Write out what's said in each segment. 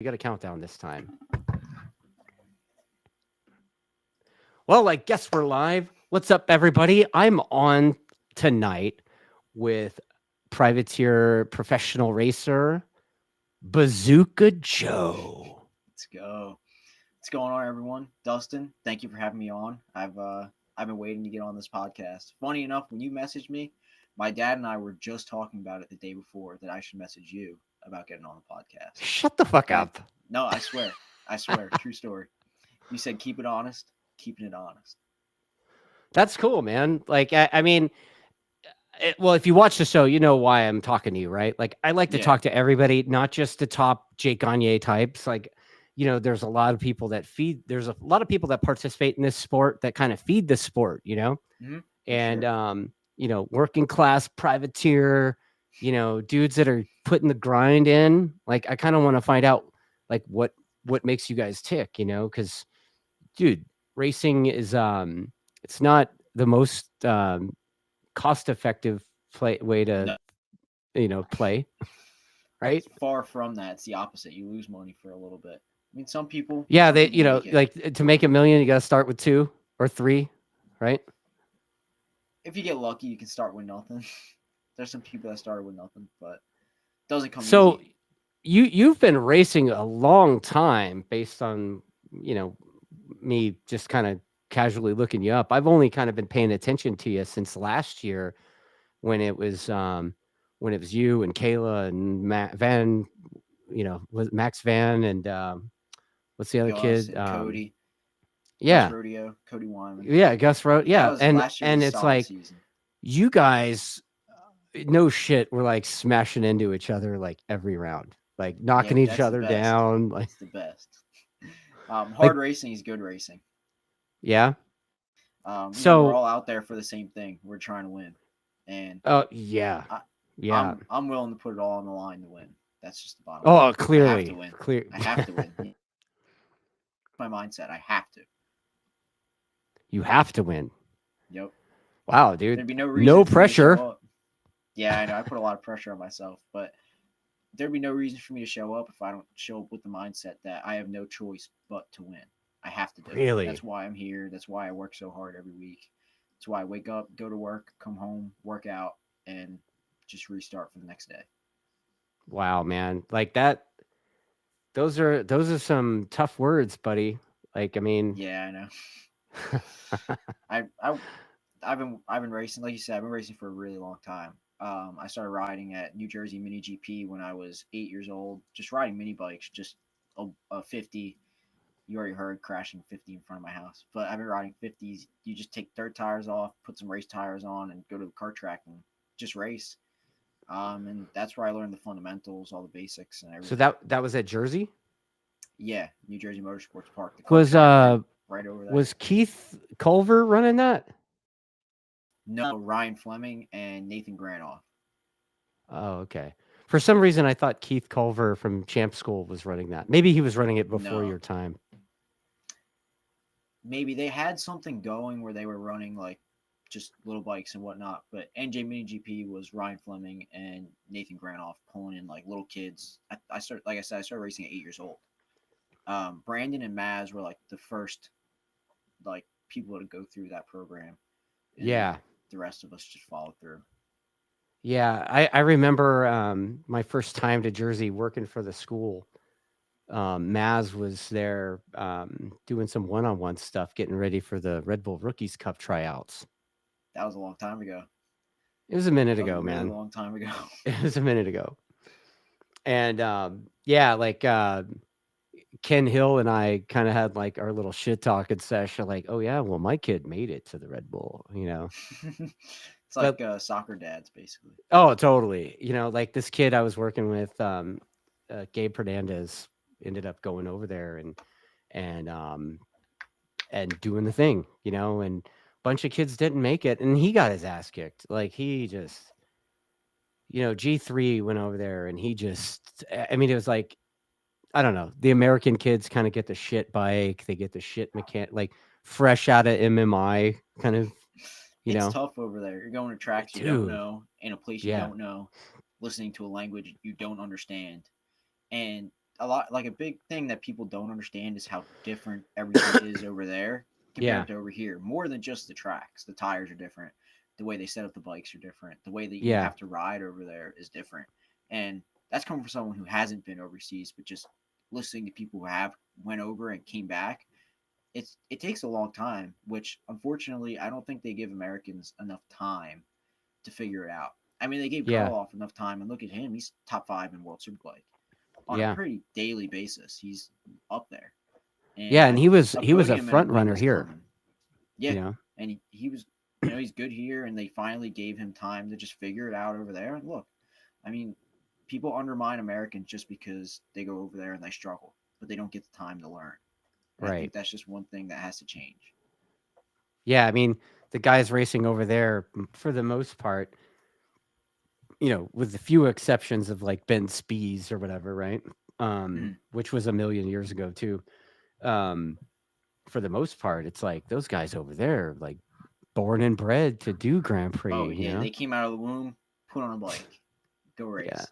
We got a countdown this time. Well, I guess we're live. What's up, everybody? I'm on tonight with privateer professional racer Bazooka Joe. Let's go. What's going on, everyone? Dustin, thank you for having me on. I've been waiting to get on this podcast. Funny enough, when you messaged me, my dad and I were just talking about it the day before that I should message you about getting on the podcast. Shut the fuck And up. no, I swear, true story. You said keep it honest, keeping it honest. That's cool, man. Like, I mean, well, if you watch the show, you know why I'm talking to you, right? Like, I like to Yeah. talk to everybody, not just the top Jake Gagne types. Like, there's a lot of people that there's a lot of people that participate in this sport that kind of feed this sport, For and sure. working class privateer, dudes that are putting the grind in. Like, I kind of want to find out like what makes you guys tick, because dude, racing is it's not the most cost effective way to No, play, right? it's far from that. It's the opposite. You lose money for a little bit. I mean, Yeah, some they people make it. like to make a million, you got to start with two or three, right? If you get lucky, you can start with nothing. There's some people that started with nothing, but it doesn't come So easy. you've been racing a long time based on you know me just kind of casually looking you up. I've only kind of been paying attention to you since last year when it was you and Kayla and Van, was Max Van and what's the other Gus kid? and Cody, Gus Yeah, Rodeo, Cody Wyman. yeah, Gus wrote, That yeah, was and last year was and a it's solid like season. you guys, no shit, we're like smashing into each other like every round, like Yeah, knocking each that's the other best. down, like It's the best. like Hard racing is good racing. yeah. We're So, all out there for the same thing. We're trying to win, and oh yeah, I, yeah. I'm willing to put it all on the line to win. That's just the bottom line. Oh, I have to clearly, win. clear. I have to win. My mindset. I have to. You have to win. Yep. Wow, dude, There'd be no no reason for me to show pressure. up. Yeah, I know. I put a lot of pressure on myself, but there'd be no reason for me to show up if I don't show up with the mindset that I have no choice but to win. I have to do it. That's Really? why I'm here. That's why I work so hard every week. That's why I wake up, go to work, come home, work out, and just restart for the next day. Wow, man. Like that. Those are some tough words, buddy. Like, I mean, Yeah, I know. I I I've been racing, like you said, I've been racing for a really long time. I started riding at New Jersey Mini GP when I was 8 years old, just riding mini bikes, just a 50. You already heard crashing 50 in front of my house, but I've been riding 50s. You just take dirt tires off, put some race tires on, and go to the kart track and just race. And that's where I learned the fundamentals, all the basics, and so everything. that was at Jersey. Yeah, New Jersey Motorsports Park, the kart Was track right over there. was Keith Culver running that? No, Ryan Fleming and Nathan Granoff. Oh, okay. For some reason, I thought Keith Culver from Champ School was running that. Maybe he was running it before No, your time. maybe they had something going where they were running like just little bikes and whatnot. But NJ Mini GP was Ryan Fleming and Nathan Granoff pulling in like little kids. I started, like I said, I started racing at 8 years old. Brandon and Maz were like the first like people to go through that program, and then Yeah, the rest of us just followed through. yeah. I remember my first time to Jersey working for the school. Maz was there doing some one-on-one stuff, getting ready for the Red Bull Rookies Cup tryouts. That was a long time ago. It was a minute That was a ago, really man. long time ago. It was a minute ago. And yeah, like Ken Hill and I kind of had like our little shit talking session, like, oh yeah, well my kid made it to the Red Bull. It's But like soccer dads, basically. oh, totally. Like this kid I was working with, Gabe Hernandez, ended up going over there and and doing the thing, and a bunch of kids didn't make it, and he got his ass kicked. Like he just, G3 went over there, and he just, I mean, it was like I don't know. The American kids kind of get the shit bike. They get the shit like fresh out of MMI kind of, you It's know. tough over there. You're going to tracks you don't Dude, know, in a place you yeah. don't know, listening to a language you don't understand. And a big thing that people don't understand is how different everything is over there Yeah. compared to over here. More than just the tracks, the tires are different, the way they set up the bikes are different, the way that you Yeah. have to ride over there is different, and that's coming from someone who hasn't been overseas, but just listening to people who have went over and came back. It takes a long time, which unfortunately I don't think they give Americans enough time to figure it out. I mean, they gave Yeah. Karloff enough time, and look at him; he's top 5 in World Superbike on a Yeah. pretty daily basis. He's up there, and Yeah. And I he a was a podium and a front win runner is here, coming. you Yeah, know? and he was, he's good here, and they finally gave him time to just figure it out over there. And look, I mean, people undermine Americans just because they go over there and they struggle, but they don't get the time to learn. And I Right. think that's just one thing that has to change. Yeah. I mean, the guys racing over there, for the most part, with the few exceptions of like Ben Spees or whatever, right? Mhm. Which was a million years ago too. Um, for the most part, it's like those guys over there, like born and bred to do Grand Oh Prix, yeah, they came out of the womb, put on a bike, go Yeah. race.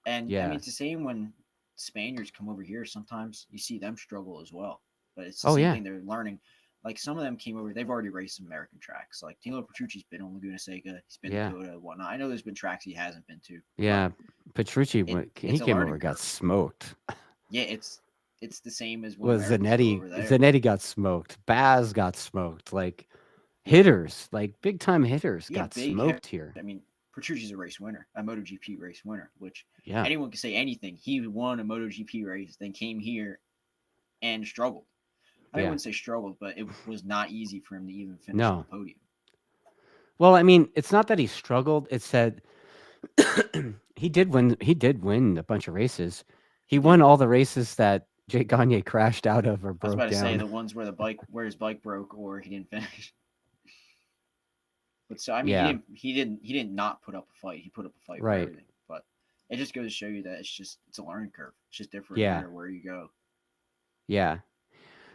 And I mean, Yeah. it's the same when Spaniards come over here. Sometimes you see them struggle as well, but it's the Oh same yeah. thing. They're learning. Like some of them came over, they've already raced some American tracks. Like Tilo Petrucci's been on Laguna Seca, he's been to Yeah. Coda, whatnot. I know there's been tracks he hasn't been to, but Yeah. Petrucci it went he it's a came over learning and got curve. smoked. Yeah, it's the same as when Well, Americans go Zanetti over there. Zanetti got smoked. Baz got smoked. Like Yeah, hitters, like big time hitters yeah, got big heavy. smoked here. I mean, Petrucci's a race winner, a MotoGP race winner, which Yeah. anyone can say anything. He won a MotoGP race, then came here and struggled. I mean, I Yeah. wouldn't say struggled, but it was not easy for him to even finish on the No. podium. Well, I mean, it's not that he struggled. It's that he did win a bunch of races. He He won did. all the races that Jake Gagne crashed out of or I was about broke to say down. the ones where his bike broke or he didn't finish. But so I mean, Yeah. he didn't not put up a fight. He put up a fight for Right. everything. But it just goes to show you that it's a learning curve. It's just different no Yeah. matter where you go. Yeah.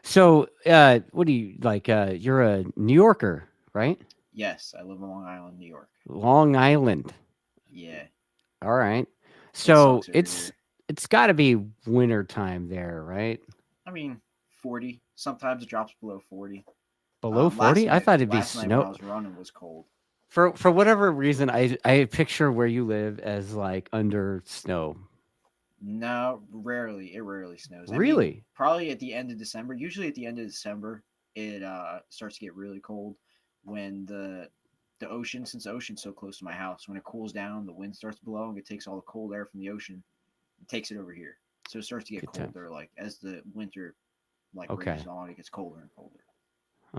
So, what do you like? You're a New Yorker, right? Yes, I live in Long Island, New York. Long Island. Yeah, All right. it So sucks over it's here. it's got to be winter time there, right? I mean, 40. Sometimes it drops below 40. Below 40? I thought it'd be Last night when snow. I was running was cold. For whatever reason, I picture where you live as like under snow. No, rarely. It rarely snows. I mean, Really? probably at the end of December. Usually at the end of December, it starts to get really cold when the ocean, since the ocean's so close to my house, when it cools down, the wind starts blowing. It takes all the cold air from the ocean, and takes it over here. So it starts to get Good times. colder. Like as the winter rages Okay. on, it gets colder and colder. I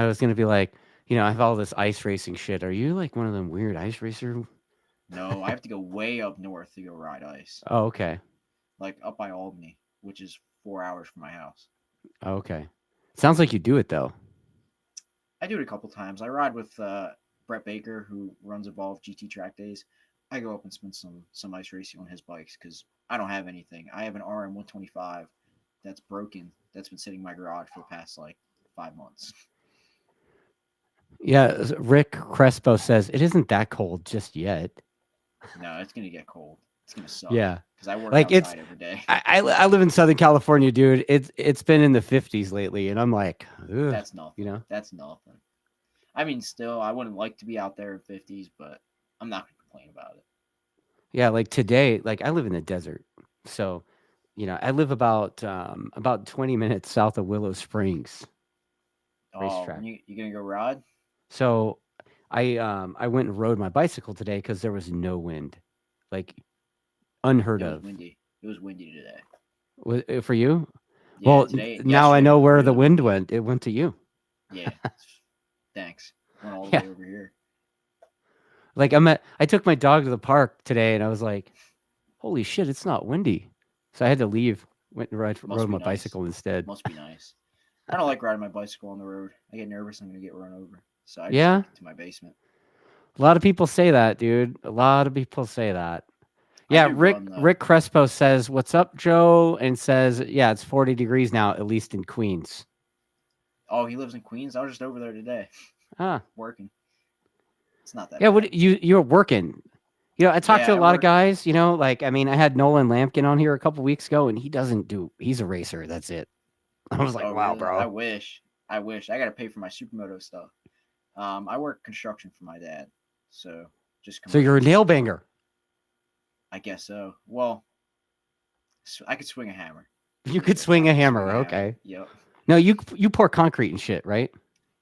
was gonna be like, I have all this ice racing shit. Are you like one of them weird ice racer? No, I have to go way up north to go ride ice, Oh, okay. like up by Albany, which is 4 hours from my house. Oh, okay. Sounds like you do it though. I do it a couple times. I ride with Brett Baker, who runs Evolve GT Track Days. I go up and spend some ice racing on his bikes because I don't have anything. I have an RM 125 that's broken. That's been sitting in my garage for the past like 5 months. Yeah, Rick Crespo says it isn't that cold just yet. No, it's gonna get cold. It's gonna suck Yeah. because I work Like it's outside every day. I live in Southern California, dude. It's been in the 50s lately, and I'm like, ugh, That's you nothing. know? That's nothing. I mean, still, I wouldn't like to be out there in 50s, but I'm not gonna complain about it. Yeah, like today, like I live in the desert. So, I live about 20 minutes south of Willow Springs Oh, racetrack. you gonna go ride? So, I went and rode my bicycle today cuz there was no wind. Like unheard It was of. windy. It was windy today. For you? Yeah, Well, today, now I yesterday know was where the really wind windy. went. It went to you. Yeah, thanks. Went all the Yeah. way over here. Like I took my dog to the park today and I was like, "Holy shit, it's not windy." So I had to leave, went and Must rode be my nice. bicycle instead. Must be nice. I don't like riding my bicycle on the road. I get nervous I'm gonna get run over. So I just Yeah. take it to my basement. A lot of people say that, dude. A lot of people say that. I Yeah, do Rick run though. Rick Crespo says, "What's up, Joe?" and says, "Yeah, it's 40 degrees now, at least in Queens." Oh, he lives in Queens. I was just over there today Ah, working. It's not that yeah. bad. What you're working? I talked to Yeah, a lot of guys, like, I mean, I had Nolan Lampkin on here a couple weeks ago, and he's a racer. That's it. I was like, Oh, wow, really? I bro. wish. I wish. I got to pay for my supermoto stuff. I work construction for my dad, so just So you're commercial a nail work. banger. I guess so. Well, I could swing a hammer. You Put it could this way, swing I a could swing hammer. a hammer. Okay. Yep. No, you pour concrete and shit, right?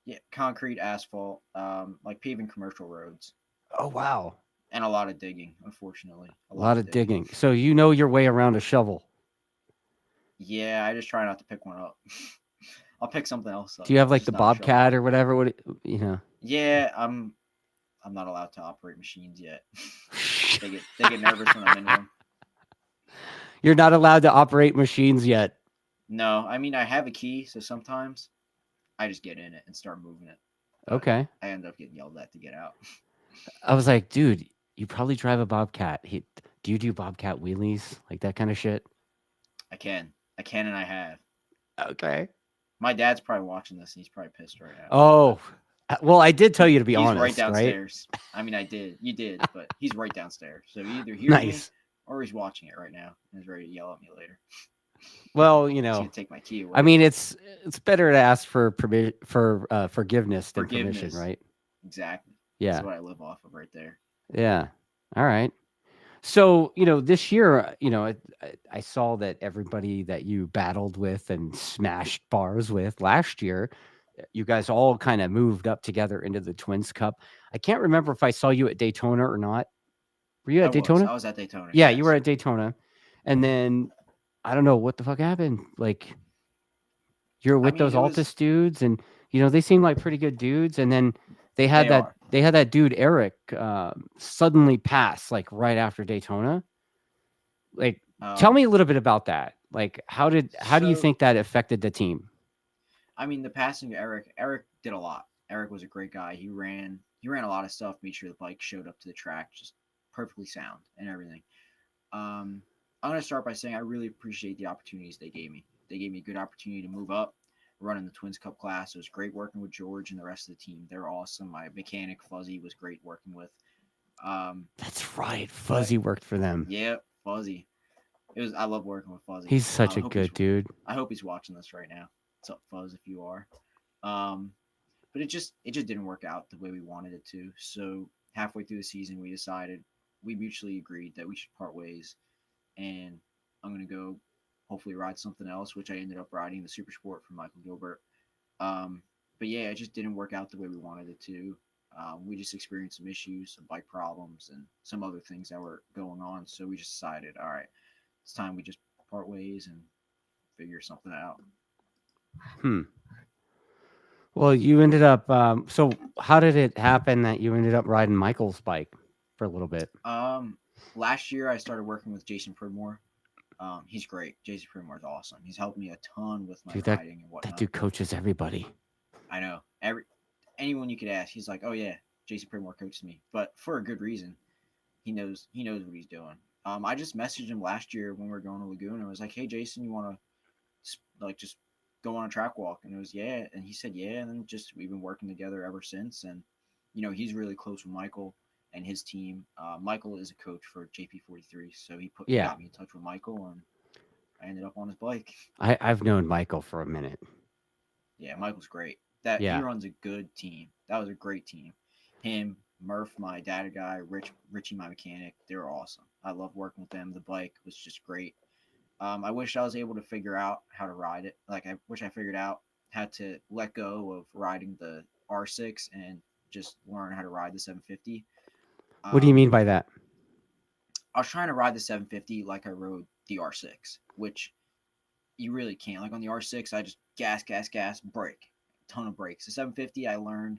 Yeah, concrete, asphalt, like paving commercial roads, Oh, wow. and a lot of digging. Unfortunately, a A lot lot of of digging. digging. So you know your way around a shovel. Yeah, I just try not to pick one up. I'll pick something else Do up. you have like Just the not a shovel. Bobcat or whatever? What? Yeah, I'm not allowed to operate machines yet. They get nervous when I'm in one. You're not allowed to operate machines yet. No, I mean I have a key, so sometimes I just get in it and start moving it. But Okay. I end up getting yelled at to get out. I was like, dude, you probably drive a Bobcat. Do you do Bobcat wheelies? Like that kind of shit? I can, and I have. Okay. My dad's probably watching this, and he's probably pissed right now. Oh, well, I did tell you to be He's right honest, right? downstairs. I mean, you did, but he's right downstairs. So he either hears me Nice. or he's watching it right now and is ready to yell at me later. Well, He's gonna take my key I away. mean, it's better to ask for forgiveness than permission, Forgiveness, right? exactly. That's Yeah. what I live off of right there. Yeah. All right. So, this year, I saw that everybody that you battled with and smashed bars with last year, you guys all kind of moved up together into the Twins Cup. I can't remember if I saw you at Daytona or not. Were you at Daytona? I was at Daytona. Yeah, you were Yes. at Daytona. And then I don't know what the fuck happened. Like you're I with mean, those it was. Altus dudes and they seem like pretty good dudes. And then they had They that are. they had that dude Eric suddenly pass like right after Daytona. Like, tell me a little bit about that. Like, how do you So, think that affected the team? I mean, the passing of Eric. Eric did a lot. Eric was a great guy. He ran. A lot of stuff. Made sure the bike showed up to the track just perfectly sound and everything. Um, I'm gonna start by saying I really appreciate the opportunities they gave me. They gave me a good opportunity to move up, running the Twins Cup class. It was great working with George and the rest of the team. They're awesome. My mechanic Fuzzy was great working with. That's right. But Fuzzy worked for them. yeah, Fuzzy. It was. I love working with Fuzzy. He's such a good dude. I hope he's watching this right now. What's up, Fuzz? If you are. Um, but it just didn't work out the way we wanted it to. So halfway through the season, we mutually agreed that we should part ways, and I'm gonna go hopefully ride something else, which I ended up riding the Super Sport from Michael Gilbert. Um, but yeah, it just didn't work out the way we wanted it to. We just experienced some issues, some bike problems, and some other things that were going on. So we just decided, all right, it's time we just part ways and figure something out. Hmm. Well, you ended up. So, how did it happen that you ended up riding Michael's bike for a little bit? Last year I started working with Jason Pridmore. He's great. Jason Pridmore is awesome. He's helped me a ton with my Dude, riding and that whatnot. dude coaches everybody. I know anyone you could ask, he's like, oh yeah, Jason Pridmore coaches me, but for a good reason. He knows what he's doing. I just messaged him last year when we were going to Laguna. I was like, hey Jason, you want to like just go on a track walk? And it was yeah, and he said yeah, and then just we've been working together ever since. And he's really close with Michael and his team. Michael is a coach for JP43, so he got me in touch with Michael, and I ended up on his bike. I've known Michael for a minute. Yeah, Michael's great. He runs a good team. That was a great team. Him, Murph, my data guy, Richie, my mechanic, they were awesome. I love working with them. The bike was just great. I wish I was able to figure out how to ride it. Like I wish I figured out how to let go of riding the R6 and just learn how to ride the 750. What do you mean by that? I was trying to ride the 750 like I rode the R6, which you really can't. Like on the R6, I just gas, brake, ton of brakes. The 750, I learned.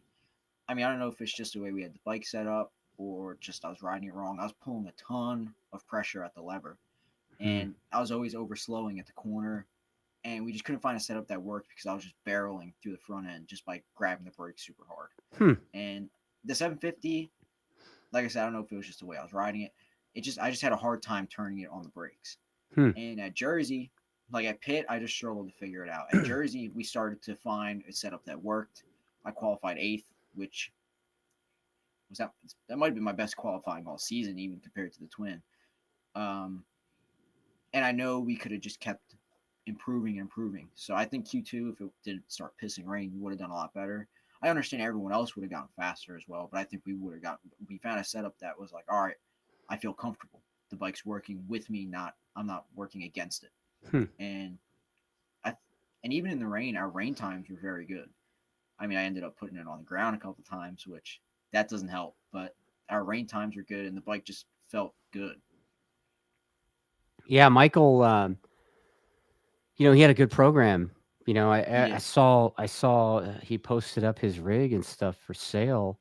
I mean, I don't know if it's just the way we had the bike set up or just I was riding it wrong. I was pulling a ton of pressure at the lever, and I was always overslowing at the corner, and we just couldn't find a setup that worked because I was just barreling through the front end just by grabbing the brakes super hard. And the 750, like I said, I don't know if it was just the way I was riding it. I just had a hard time turning it on the brakes. And at Jersey, like at Pitt, I just struggled to figure it out. At Jersey, we started to find a setup that worked. I qualified 8th, which was that might be my best qualifying all season, even compared to the twin. Um, and I know we could have just kept improving and improving. So I think Q2, if it didn't start pissing rain, we would have done a lot better. I understand everyone else would have gotten faster as well, but I think we found a setup that was like, all right, I feel comfortable. The bike's working with me, I'm not working against it. Hmm. And I and even in the rain, our rain times were very good. I mean, I ended up putting it on the ground a couple times, which that doesn't help, but our rain times were good and the bike just felt good. Yeah, Michael. He had a good program. He I did. saw he posted up his rig and stuff for sale,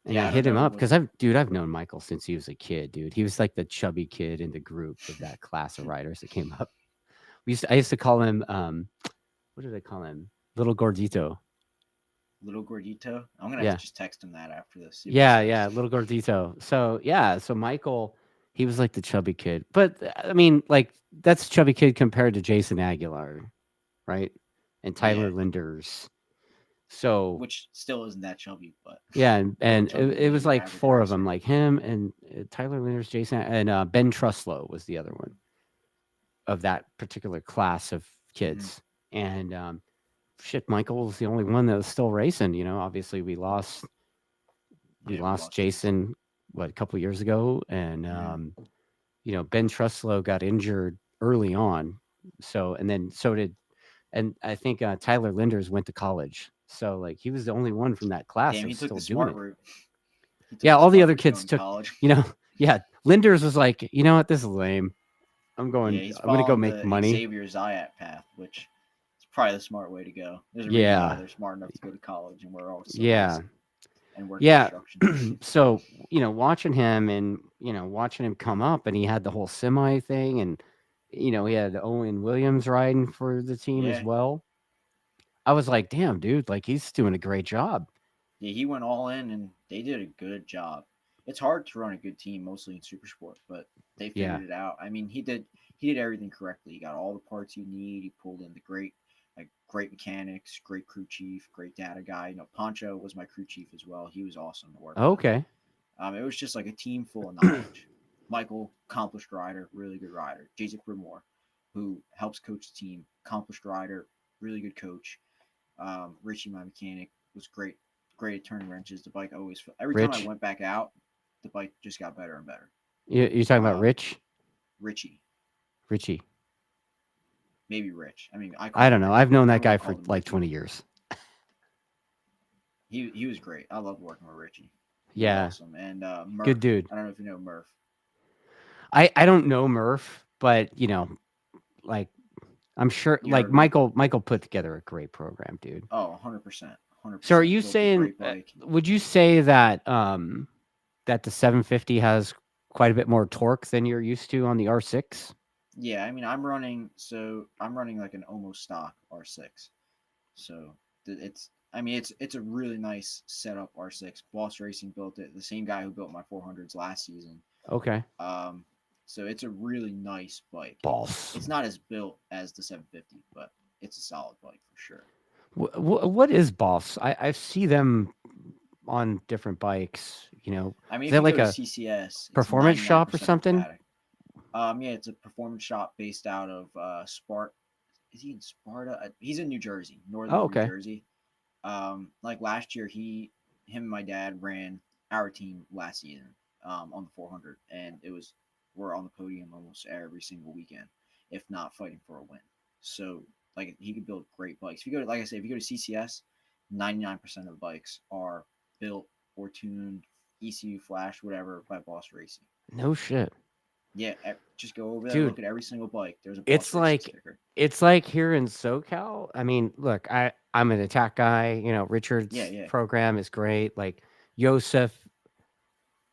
and I Yeah, I don't hit him know up what. because I've known Michael since he was a kid, dude. He was like the chubby kid in the group of that class of riders that came up. I used to call him, what did I call him? Little Gordito. Little Gordito. I'm gonna Yeah, just text him that after this. See what he yeah, says. yeah, Little Gordito. So yeah, so Michael, he was like the chubby kid, but I mean, like that's chubby kid compared to Jason Aguilar, right? And Yeah, Tyler Linders. So which still isn't that chubby, but yeah, and, more and chubby it than was your like average four of them, racer. like him and Tyler Linders, Jason, and Ben Truslow was the other one of that particular class of Mm-hmm. kids. And shit, Michael was the only one that was still racing. Obviously we Yeah, we lost lost Jason. Jason a couple years ago, and Mm-hmm. Ben Truslow got injured early on, and then so did, and I think Tyler Linders went to college, so like he was the only one from that class Damn, that he was took still the doing smart it. route. He took Yeah, the all the smart other route kids going to took, college. yeah, Linders was like, you know what, this is lame. Yeah, he's I'm gonna go following make the money. Xavier Zayat path, which is probably the smart way to go. There's a reason why Yeah, they're smart enough to go to college, and we're all still yeah, racing and working yeah. construction. So watching him and watching him come up, and he had the whole semi thing, and he had Owen Williams riding for the team as Yeah, well. I was like, damn, dude, like he's doing a great job. yeah, he went all in, and they did a good job. It's hard to run a good team, mostly in super sport, but they Yeah. figured it out. I mean, he did everything correctly. He got all the parts you need. He pulled in the great mechanics, great crew chief, great data guy. Poncho was my crew chief as well. He was awesome to work with. Okay. It was just like a team full of knowledge. Michael, accomplished rider, really good rider. Jason Brimore, who helps coach the team, accomplished rider, really good coach. Richie, my mechanic, was great. Great at turning wrenches. The bike always, every time I Rich. went back out, the bike just got better and better. You talking about Um, Rich? Richie, Richie. maybe Rich. I mean, I I called him don't know. Richie. I've known that Everyone guy for called him like Richie. 20 years. He was great. I loved working with Richie. He was Yeah. awesome. And Good Murph. dude. I don't know if you know Murph. I don't know Murph, but like I'm sure You like heard of him? Michael put together a great program, dude. Oh, 100%. So are 100%. you Built a saying great bike. would you say that that the 750 has quite a bit more torque than you're used to on the R6? Yeah, I mean, I'm running like an almost stock R6. So it's a really nice setup R6. Boss Racing built it. The same guy who built my 400s last season. Okay. Um, so it's a really nice bike. Boss. It's not as built as the 750, but it's a solid bike for sure. What is Boss? I see them on different bikes, I mean, Is if that you go like to a CCS, it's performance shop or 99% something? automatic. Yeah, it's a performance shop based out of Sparta. Is he in Sparta? He's in New Jersey, Oh, northern New okay. Jersey. Like last year, him and my dad ran our team last season on the 400, and we're on the podium almost every single weekend, if not fighting for a win. So like he could build great bikes. If you go to, like I say, if you go to CCS, 99% of the bikes are built or tuned, ECU flash, whatever, by Boss Racing. No shit. Yeah, just go over there, Dude, look at every single bike. There's a Boss it's Racing like sticker. it's like here in SoCal. I mean, look, I'm an attack guy. Yeah, Richard's yeah. program is great. Like Yosef,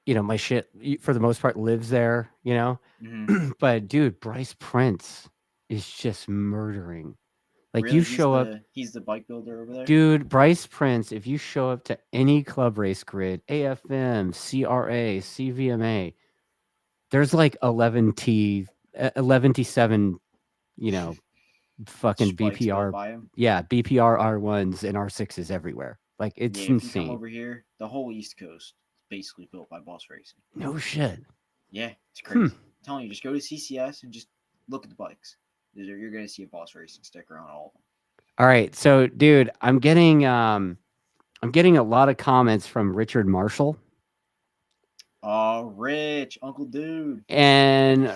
my shit for the most part lives there. Mm-hmm. But dude, Bryce Prince is just murdering. Like you Really, show up, he's the bike builder over there. dude. Bryce Prince. If you show up to any club race grid, AFM, CRA, CVMA, there's like 11T7, you know, fucking Spikes built BPR, by him. yeah, BPR R1s and R6s everywhere. Like Yeah, it's if you come insane. over here, the whole East Coast basically built by Boss Racing. No shit. Yeah, it's crazy. I'm telling you, just go to CCS and just look at the bikes. You're going to see a Boss Racing sticker on all of them. All right, so dude, I'm getting a lot of comments from Richard Marshall. Oh, Rich, Uncle Dude. And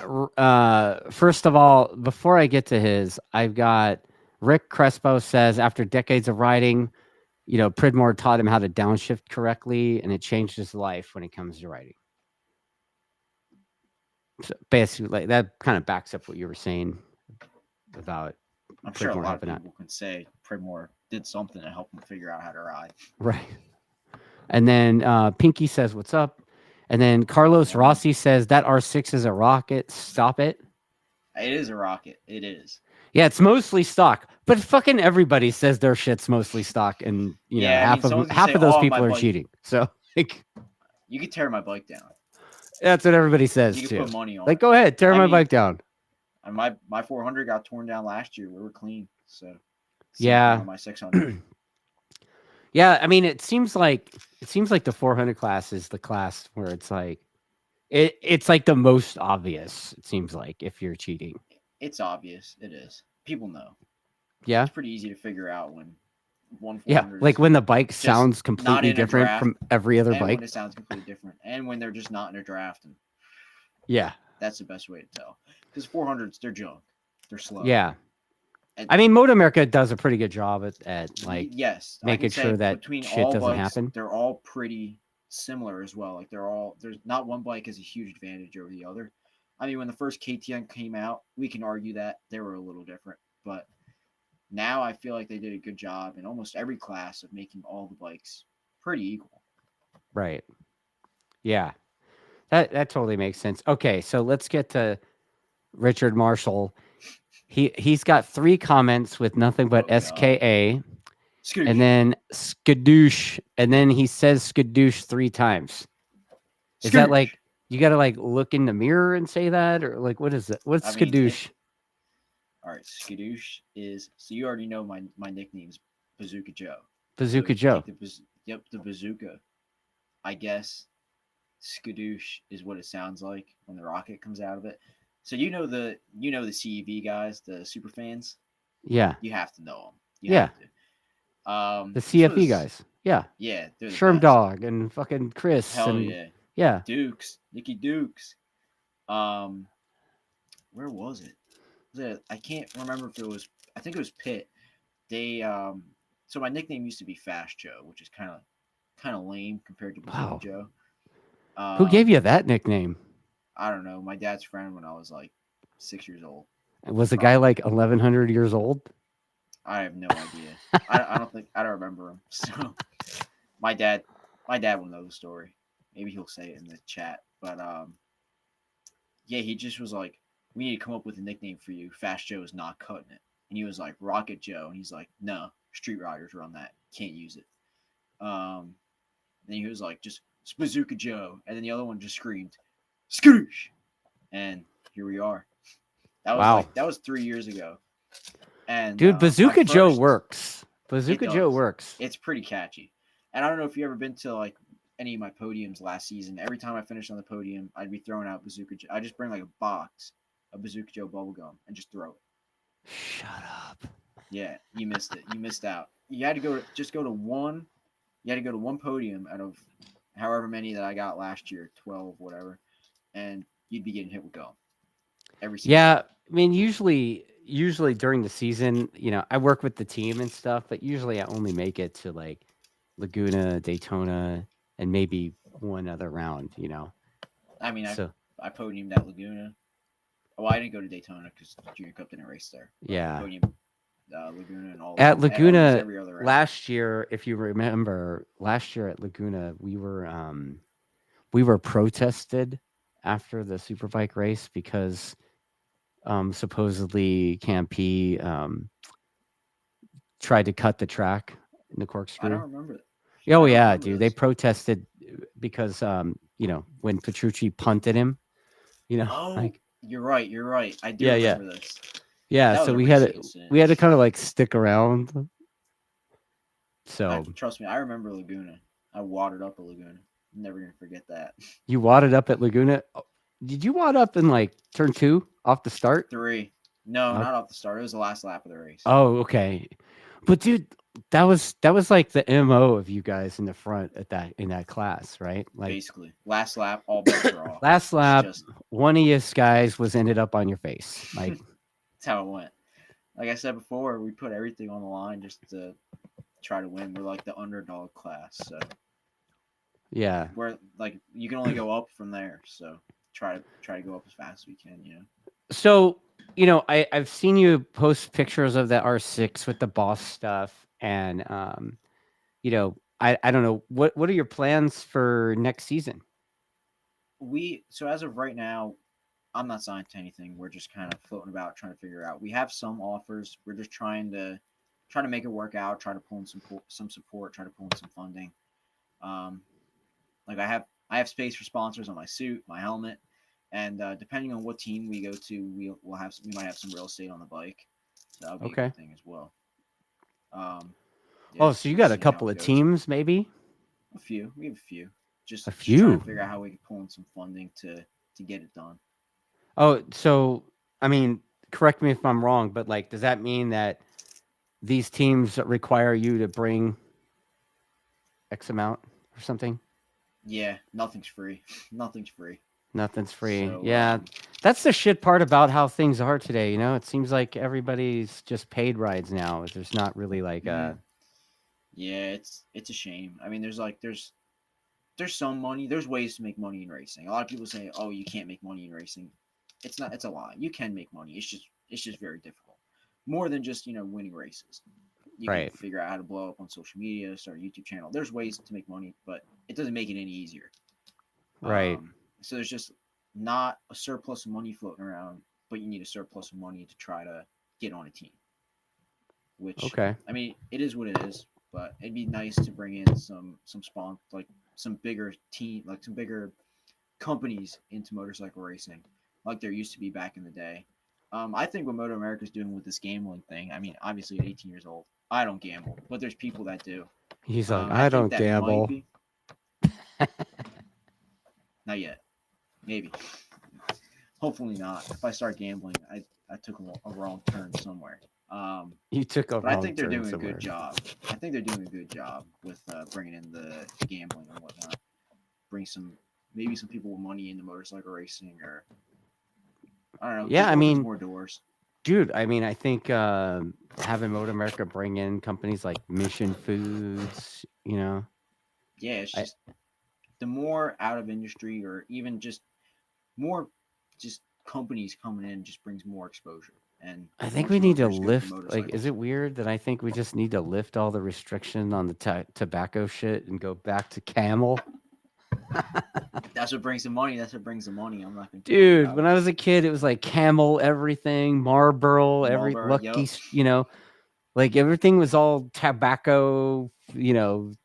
first of all, before I get to his, I've got Rick Crespo says after decades of riding, Pridmore taught him how to downshift correctly, and it changed his life when it comes to riding. So basically, like, that kind of backs up what you were saying about I'm sure a Pridmore lot of helping people can say Pridmore did something to help him figure out how to ride. Right. And then Pinky says, "What's up?" And then Carlos Rossi says that R6 is a rocket. Stop it. It is a rocket. It is. Yeah, it's mostly stock, but fucking everybody says their shit's mostly stock, and half of those people are cheating. So like, you could tear my bike down. That's what everybody says you too. Put money on like, go ahead, tear my bike down. And my 400 got torn down last year. We were clean, so yeah. My 600. Yeah, I mean, it seems like the 400 class is the class where it's like it's like the most obvious. It seems like if you're cheating, it's obvious. It is. People know. Yeah, it's pretty easy to figure out when one 400. Yeah, like when the bike sounds completely different from every other bike. When it sounds completely different, and when they're just not in a draft. And yeah, that's the best way to tell. Because 400s, they're junk. They're slow. Yeah. I mean, Moto America does a pretty good job at like making sure that shit doesn't happen. They're all pretty similar as well. Like there's not one bike has a huge advantage over the other. I mean, when the first KTM came out, we can argue that they were a little different, but now I feel like they did a good job in almost every class of making all the bikes pretty equal. Right. Yeah. That totally makes sense. Okay, so let's get to Richard Marshall. He's got 3 comments with nothing but SKA, Skadoosh. And then skadoosh, and then he says skadoosh 3 times. Is that like you got to like look in the mirror and say that, or like what is it? What's skadoosh? All right, skadoosh is so you already know my nickname's Bazooka Joe. Bazooka Joe. The bazooka. I guess skadoosh is what it sounds like when the rocket comes out of it. So the CEV guys, the super fans. Yeah. You have to know them. You have to. The CFE guys. Yeah. Yeah. Sherm Dog and fucking Chris. Hell and, yeah. Yeah. Dukes. Nicky Dukes. Where was it? I can't remember if it was. I think it was Pitt. They So my nickname used to be Fast Joe, which is kind of lame compared to Bazooka Joe. Who gave you that nickname? I don't know. My dad's friend when I was like 6 years old. Was the guy like 1,100 years old? I have no idea. I don't remember him. So my dad will know the story. Maybe he'll say it in the chat. But yeah, he just was like, we need to come up with a nickname for you. Fast Joe is not cutting it. And he was like, Rocket Joe. And he's like, no, Street Riders run that. Can't use it. Then he was like, just Bazooka Joe. And then the other one just screamed, Skoosh! And here we are. That was 3 years ago. And dude, Bazooka Joe works. Bazooka Joe works. It's pretty catchy. And I don't know if you've ever been to like any of my podiums last season. Every time I finished on the podium, I'd be throwing out Bazooka Joe. I just bring like a box of Bazooka Joe bubblegum and just throw it. Shut up. Yeah, you missed it. You missed out. You had to go to one. You had to go to one podium out of however many that I got last year, 12, whatever, and you'd be getting hit with gum every season. Yeah, I mean, usually during the season, I work with the team and stuff, but usually I only make it to like Laguna, Daytona, and maybe one other round. I mean, I podiumed at Laguna. Oh, I didn't go to Daytona because Junior Cup didn't race there. Yeah. Podium, Laguna and all. At Laguna last year, if you remember, at Laguna we were protested after the Superbike race because supposedly Campy tried to cut the track in the corkscrew. I don't remember that. Oh yeah, dude. They protested because when Petrucci punted him, you're right. I do remember this. Yeah, so we had to kind of like stick around. So trust me, I remember Laguna. I watered up a Laguna. Never gonna forget that. You wadded up at Laguna. Did you wad up in like turn 2 off the start? 3. No, Oh, not off the start. It was the last lap of the race. oh, okay. But dude, that was like the MO of you guys in the front at that in that class, right? Like Basically, last lap, all bets are off. last It's lap, just one of you guys was ended up on your face. Like, that's how it went. Like I said before, we put everything on the line just to try to win. We're like the underdog class, so yeah. we're like you can only go up from there. So try to go up as fast as we can. So, I've seen you post pictures of the R6 with the boss stuff, and I don't know what are your plans for next season. So as of right now, I'm not signed to anything. We're just kind of floating about trying to figure out. We have some offers. We're just trying to make it work out. Try to pull in some support. Try to pull in some funding. Um, like I have space for sponsors on my suit, my helmet, and depending on what team we go to, we might have some real estate on the bike. So that'll be a Okay. good thing as well. Um, yeah, Oh, so you just got a seeing how couple it of goes. teams, maybe A few. We have a few. a Just trying few. to figure out how we can pull in some funding to get it done. Oh, so I mean, correct me if I'm wrong, but like, does that mean that these teams require you to bring X amount or something? Yeah, nothing's free. Nothing's free. Nothing's free. So Yeah, that's the shit part about how things are today. It seems like everybody's just paid rides now. There's not really like mhm. Yeah, it's a shame. I mean, there's some money. There's ways to make money in racing. A lot of people say, "Oh, you can't make money in racing." It's not. It's a lie. You can make money. It's just very difficult. More than just winning races. You can right, figure out how to blow up on social media, start a YouTube channel. There's ways to make money, but it doesn't make it any easier. right. So there's just not a surplus of money floating around, but you need a surplus of money to try to get on a team. Which Okay, I mean, it is what it is. But it'd be nice to bring in some spawn like some bigger team, like some bigger companies into motorcycle racing, like there used to be back in the day. I think what Moto America is doing with this gambling thing. I mean, obviously at 18 years old, I don't gamble, but there's people that do. he's like, I I think don't that might gamble. be not yet, maybe, hopefully not. If I start gambling, I took a wrong turn somewhere. You took a But I wrong think they're turn doing a good somewhere. job. I think they're doing a good job with bringing in the gambling and whatnot. Bring maybe some people with money into motorcycle racing, or I don't know, Yeah, just I opens mean, more doors. dude, I mean, I think having Moto America bring in companies like Mission Foods, Yeah, it's I just the more out of industry, or even just more, just companies coming in, just brings more exposure and I more think we need to smokers go into lift. Like, is motorcycles. it weird that I think we just need to lift all the restriction on the tobacco shit and go back to Camel? That's what brings the money. That's what brings the money. I'm not gonna tell you Dude, about when it. I was a kid, it was like Camel everything, Marlboro, every Marlboro, Lucky, yep, like everything was all tobacco,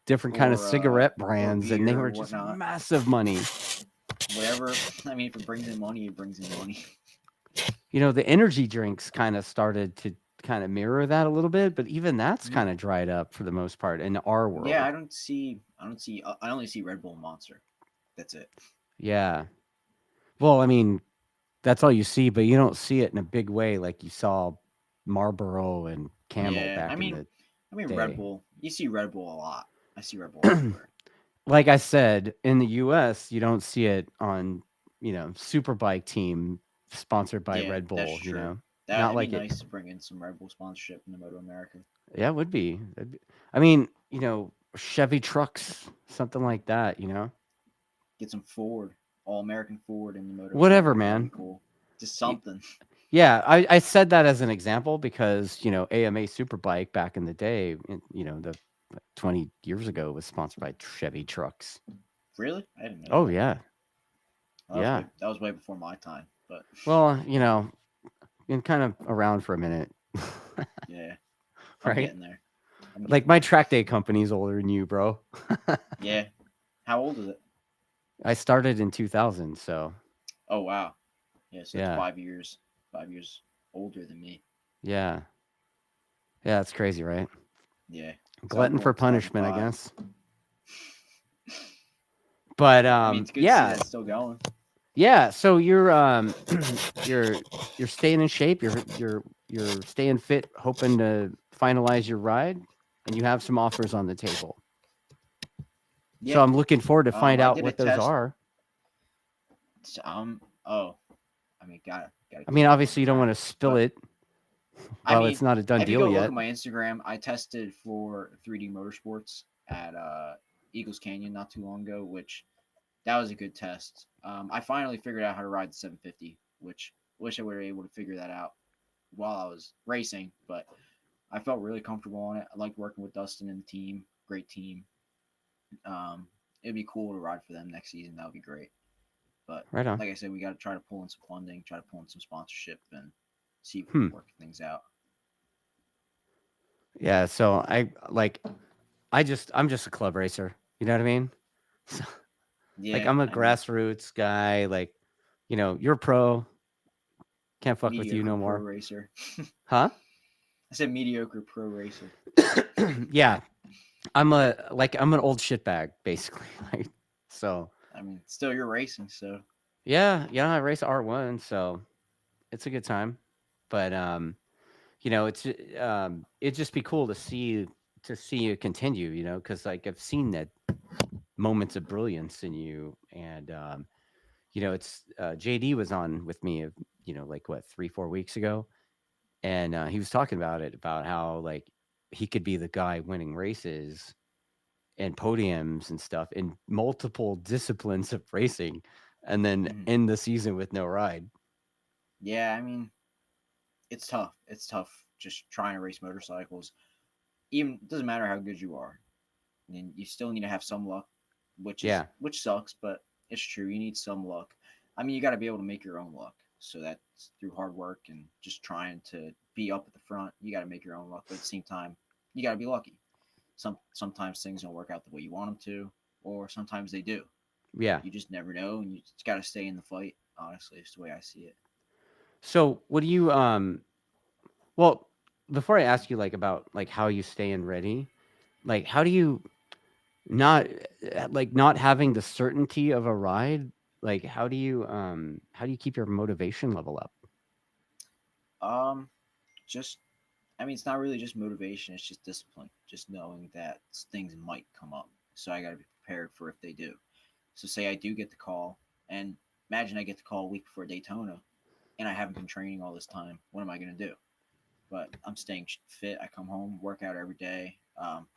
different kind of cigarette or brands, and they beer or were just whatnot. massive money. Whatever. I mean, if it brings in money, it brings in money. The energy drinks kind of started to kind of mirror that a little bit, but even that's Mhm. kind of dried up for the most part in our Yeah, world. I only see Red Bull and Monster. That's it. Yeah. Well, I mean, that's all you see, but you don't see it in a big way like you saw Marlboro and Camel Yeah, I back in mean, the Red day. Bull. You see Red Bull a lot. I see Red Bull everywhere. Like I said, in the US, you don't see it on, Superbike team sponsored by Yeah, Red that's Bull, true. That Not it'd be like it. nice to bring in some Red Bull sponsorship in the Moto America. Yeah, it would be. I mean, Chevy trucks, something like that, Get some Ford, all American Ford in the Moto Whatever, America. That'd be man. cool. Just Y- something. Yeah, I said that as an example because, AMA Superbike back in the day, the 20 years ago was sponsored by Chevy trucks. Really? I didn't know Oh, that. yeah. Well, Yeah. that was way before my time. But Well, been kind of around for a minute. yeah, I'm Right? getting there. I'm Like getting my there. track day company's older than you, bro. Yeah. How old is it? I started in 2000, so Oh wow. Yeah, so that's yeah. 5 years. 5 years older than me. Yeah. Yeah, it's crazy, right? Yeah. So I was Glutton born for in punishment, I 2005. guess. But I mean, it's good to see yeah, that still going. yeah. So you're you're you're staying in shape. You're staying fit, hoping to finalize your ride, and you have some offers on the table. So Yeah. I'm looking forward to find I out did a what those test. are. Oh, I mean, gotta I mean, keep it obviously under you don't want to wraps. spill But it I while mean, it's not a done if you deal go look yet. at my Instagram, I tested for 3D Motorsports at Eagles Canyon not too long ago, which that was a good test. I finally figured out how to ride the 750, which wish I were able to figure that out while I was racing, but I felt really comfortable on it. I liked working with Dustin and the team. Great team. It'd be cool to ride for them next season. That would be great. But Right on. like I said, we got to try to pull in some funding, try to pull in some sponsorship, and see if we Hmm. can work things out. Yeah. So I'm just a club racer. You know what I mean? So, like Yeah, I'm a I mean, grassroots guy. Like, you're pro. Can't fuck with you mediocre no pro more. racer. Huh? I said mediocre pro racer. Yeah. I'm an old shitbag, basically. Like, so I mean, still you're racing, so yeah, I race R1, so it's a good time. But it'd just be cool to see you continue, because like I've seen that moments of brilliance in you, and it's JD was on with me, like what 3-4 weeks ago, and he was talking about it, about how like he could be the guy winning races and podiums and stuff in multiple disciplines of racing, and then mhm. end the season with no ride. Yeah, I mean, it's tough. It's tough just trying to race motorcycles. Even doesn't matter how good you are, and you still need to have some luck, Yeah, which sucks, but it's true. You need some luck. I mean, you got to be able to make your own luck. So that's through hard work and just trying to be up at the front. You got to make your own luck, but at the same time, you got to be lucky. Sometimes things don't work out the way you want them to, or sometimes they do. yeah. You just never know, and you just got to stay in the fight. Honestly, it's the way I see it. So what do you well, before I ask you like about like how you stay in ready, like how do you not not having the certainty of a ride, like how do you keep your motivation level up? Um, just I mean, it's not really just motivation; it's just discipline. Just knowing that things might come up, so I got to be prepared for if they do. So, say I do get the call, and imagine I get the call a week before Daytona, and I haven't been training all this time. What am I going to do? But I'm staying fit. I come home, work out every day,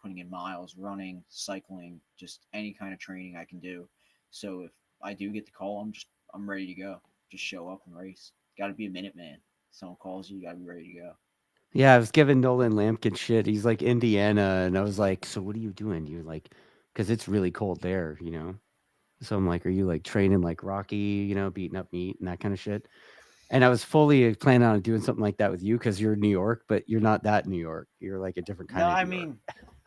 putting in miles, running, cycling, just any kind of training I can do. So if I do get the call, I'm ready to go. Just show up and race. Got to be a minute man. Someone calls you, got to be ready to go. Yeah, I was giving Nolan Lampkin shit. He's like Indiana, and I was like, "So what are you doing? You like, because it's really cold there, you know." So I'm like, "Are you like training like Rocky, beating up meat and that kind of shit?" And I was fully planning on doing something like that with you because you're New York, but you're not that New York. You're like a different No, kind of I New York. mean,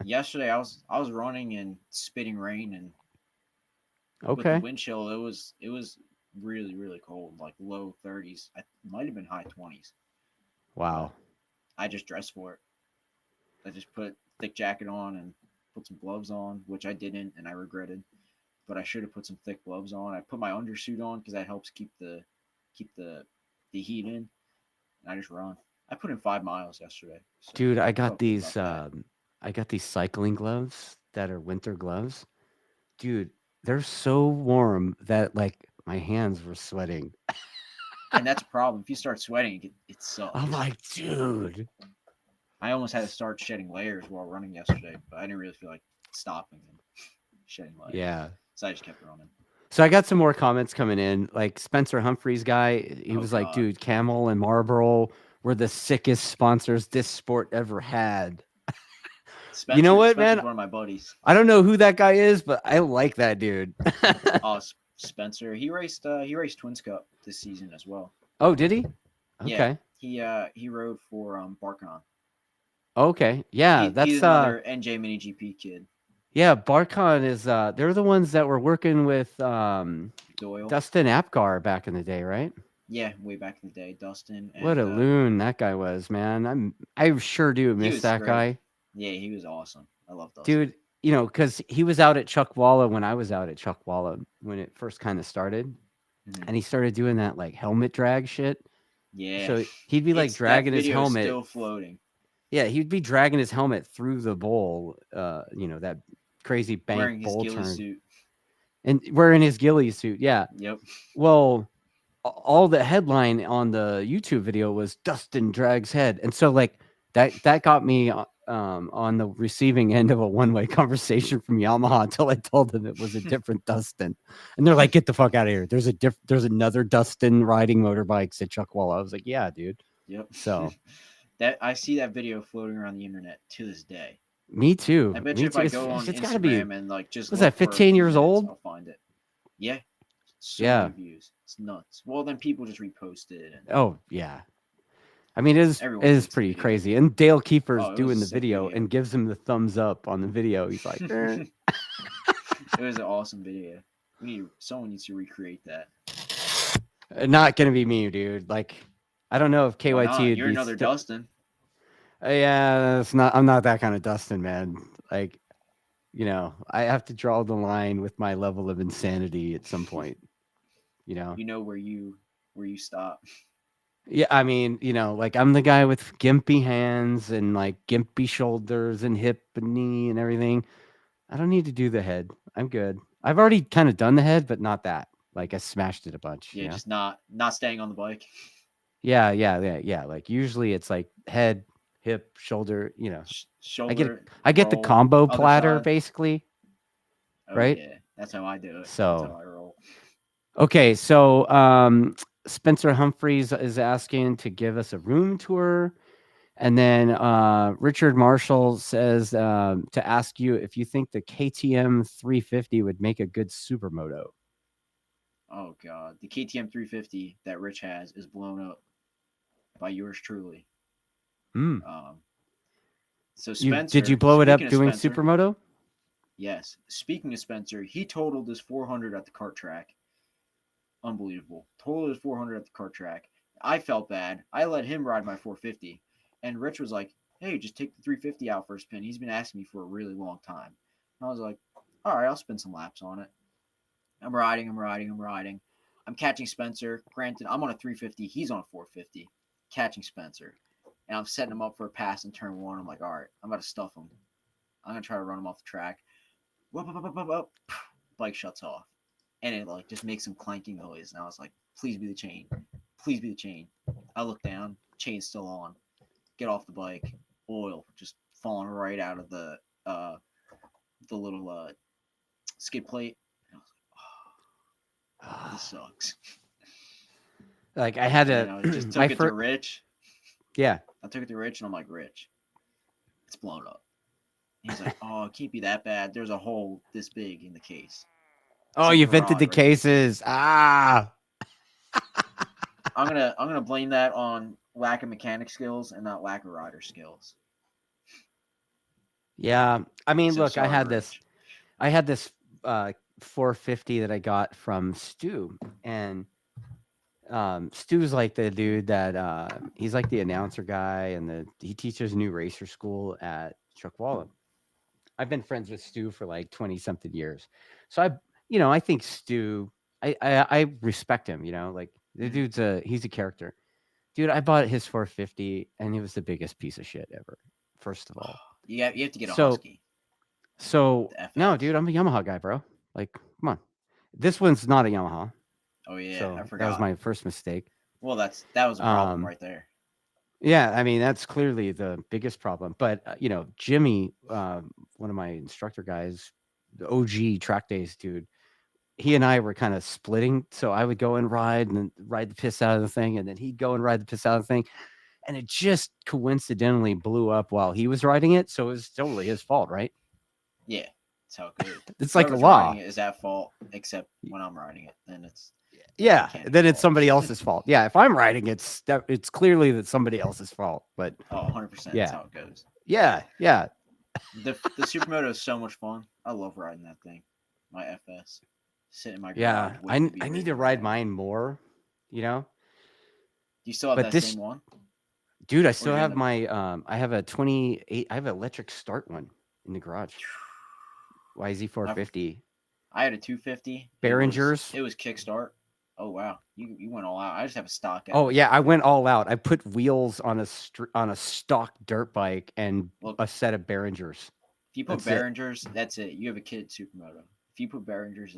yesterday I was running in spitting rain, and with the Okay. wind chill, it was really cold, like low 30s. I might have been high 20s, but Wow. I just dressed for it. I just put a thick jacket on and put some gloves on, which I didn't, and I regretted. But I should have put some thick gloves on. I put my undersuit on because that helps keep the heat in. And I just run. I put in 5 miles yesterday, so Dude, I felt good about that. I got these cycling gloves that are winter gloves. Dude, they're so warm that like my hands were sweating. And that's a problem. If you start sweating, it I'm sucks. like, dude. I almost had to start shedding layers while running yesterday, but I didn't really feel like stopping and shedding layers, Yeah. so I just kept running. So I got some more comments coming in. Like Spencer Humphreys guy, he Oh was like, God, dude, Camel and Marlboro were the sickest sponsors this sport ever had. You know what, Spencer's man? one of my buddies. I don't know who that guy is, but I like that dude. Oh, Spencer. He raced Twins Cup this season as well. Oh, did he? Yeah, Okay. he rode for Barkon. Okay. Yeah, He's that's another NJ Mini GP kid. yeah, Barcon is they're the ones that were working with Doyle. Dustin Apgar back in the day, right? Yeah, way back in the day, Dustin, What and a loon that guy was, man. I sure do he miss was that great. guy. Yeah, he was awesome. I love Dustin. Dude, you know, because he was out at Chuckwalla when I was out at Chuckwalla when it first kind of started, Mhm. and he started doing that like helmet drag shit. Yeah, So he'd be like it's that dragging his video is helmet. still floating. Yeah, he'd be dragging his helmet through the bowl, you know, that crazy bank Wearing his bowl ghillie turn, suit. and wearing his ghillie suit. Yeah. Yep. Well, all the headline on the YouTube video was Dustin drags head, and so like that got me on the receiving end of a one-way conversation from Yamaha until I told them it was a different Dustin, and they're like, "Get the fuck out of here! There's another Dustin riding motorbikes at Chuckwalla." I was like, "Yeah, dude." Yep. So That I see that video floating around the internet to this day. me too. I bet you Me if too. I go on It's got to be. Instagram and like just Was look that for a 15 few years minutes, old? I'll find it. Yeah. So Yeah. many views. It's nuts. Well, then people just repost it and Oh yeah. I mean, it everyone is makes a pretty video. crazy. And Dale Keefer's Oh, it was doing a the sick video video. and gives him the thumbs up on the video. He's like, "Eh." It was an awesome video. Someone needs to recreate that. Not gonna be me, dude. Like, I don't know if Why KYT not? would You're be. another Dustin. Yeah, it's not. I'm not that kind of Dustin, man. Like, you know, I have to draw the line with my level of insanity at some point. You know. You know where you stop. Yeah, I mean, you know, like I'm the guy with gimpy hands and like gimpy shoulders and hip and knee and everything. I don't need to do the head. I'm good. I've already kind of done the head, but not that. Like I smashed it a bunch. Yeah, You know? just not staying on the bike. Yeah. Like usually it's like head, hip, shoulder. You know, Shoulder I get the roll, combo other platter side. basically, Oh right? yeah, that's how I do it. That's how So I roll. okay, so Spencer Humphreys is asking to give us a room tour. And then Richard Marshall says to ask you if you think the KTM 350 would make a good supermoto. Oh god, the KTM 350 that Rich has is blown up by yours truly. Hmm. So Did you Spencer, blow it speaking up of doing Spencer, supermoto? yes, speaking of Spencer, he totaled his 400 at the kart track. Unbelievable. Totaled his 400 at the kart track. I felt bad. I let him ride my 450, and Rich was like, "Hey, just take the 350 out for a spin. He's been asking me for a really long time." And I was like, "All right, I'll spin some laps on it." I'm riding. I'm catching Spencer. Granted, I'm on a 350. He's on a 450. Catching Spencer. And I'm setting him up for a pass in turn one. I'm like, all right, I'm about to stuff him. I'm going to try to run him off the track. Whoop. Bike shuts off. And it like just makes some clanking noise. And I was like, please be the chain. Please be the chain. I look down. Chain's still on. Get off the bike. Oil just falling right out of the little skid plate. This sucks. Like I had And to. I just took it to Rich. Yeah. I took it to Rich, and I'm like, Rich, it's blown up. And he's like, oh, it can't be that bad. There's a hole this big in the case. Oh, It's you like a vented rod the right there. cases. Ah. I'm gonna blame that on lack of mechanic skills and not lack of rider skills. Yeah. I mean, So look, sorry, Rich. I had this 450 that I got from Stu, and Stu's like the dude that he's like the announcer guy, and he teaches new racer school at Chuckwalla. I've been friends with Stu for like 20 something years. So I think Stu, I respect him, like the dude's he's a character. Dude, I bought his 450 and he was the biggest piece of shit ever. First of all. You have to get a Husky. So no, dude, I'm a Yamaha guy, bro. Like, come on. This one's not a Yamaha. Oh yeah, so I forgot. That was my first mistake. Well, that was a problem right there. Yeah, I mean that's clearly the biggest problem. But Jimmy, one of my instructor guys, the OG TrackDaz dude, he and I were kind of splitting. So I would go and ride the piss out of the thing, and then he'd go and ride the piss out of the thing, and it just coincidentally blew up while he was riding it. So it was totally his fault, right? Yeah, that's how it goes. It's like a law. Riding it is at fault, except when I'm riding it, then it's then it's somebody else's fault. Yeah, if I'm riding, it's clearly that somebody else's fault. But 100%. That's how it goes. Yeah. The Supermoto is so much fun. I love riding that thing. My FS, sit in my garage. Yeah, I need to ride mine more. Do you still have that same one? Dude, I still have my I have a 28. I have an electric start one in the garage. YZ450. I had a 250. Behringers. It was kickstart. Oh wow, you went all out. I just have a stock. Oh yeah, I went all out. I put wheels on a stock dirt bike and Look, a set of Behringers. if you put That's it. Behringers, that's it. You have a kid supermoto. If you put Behringers,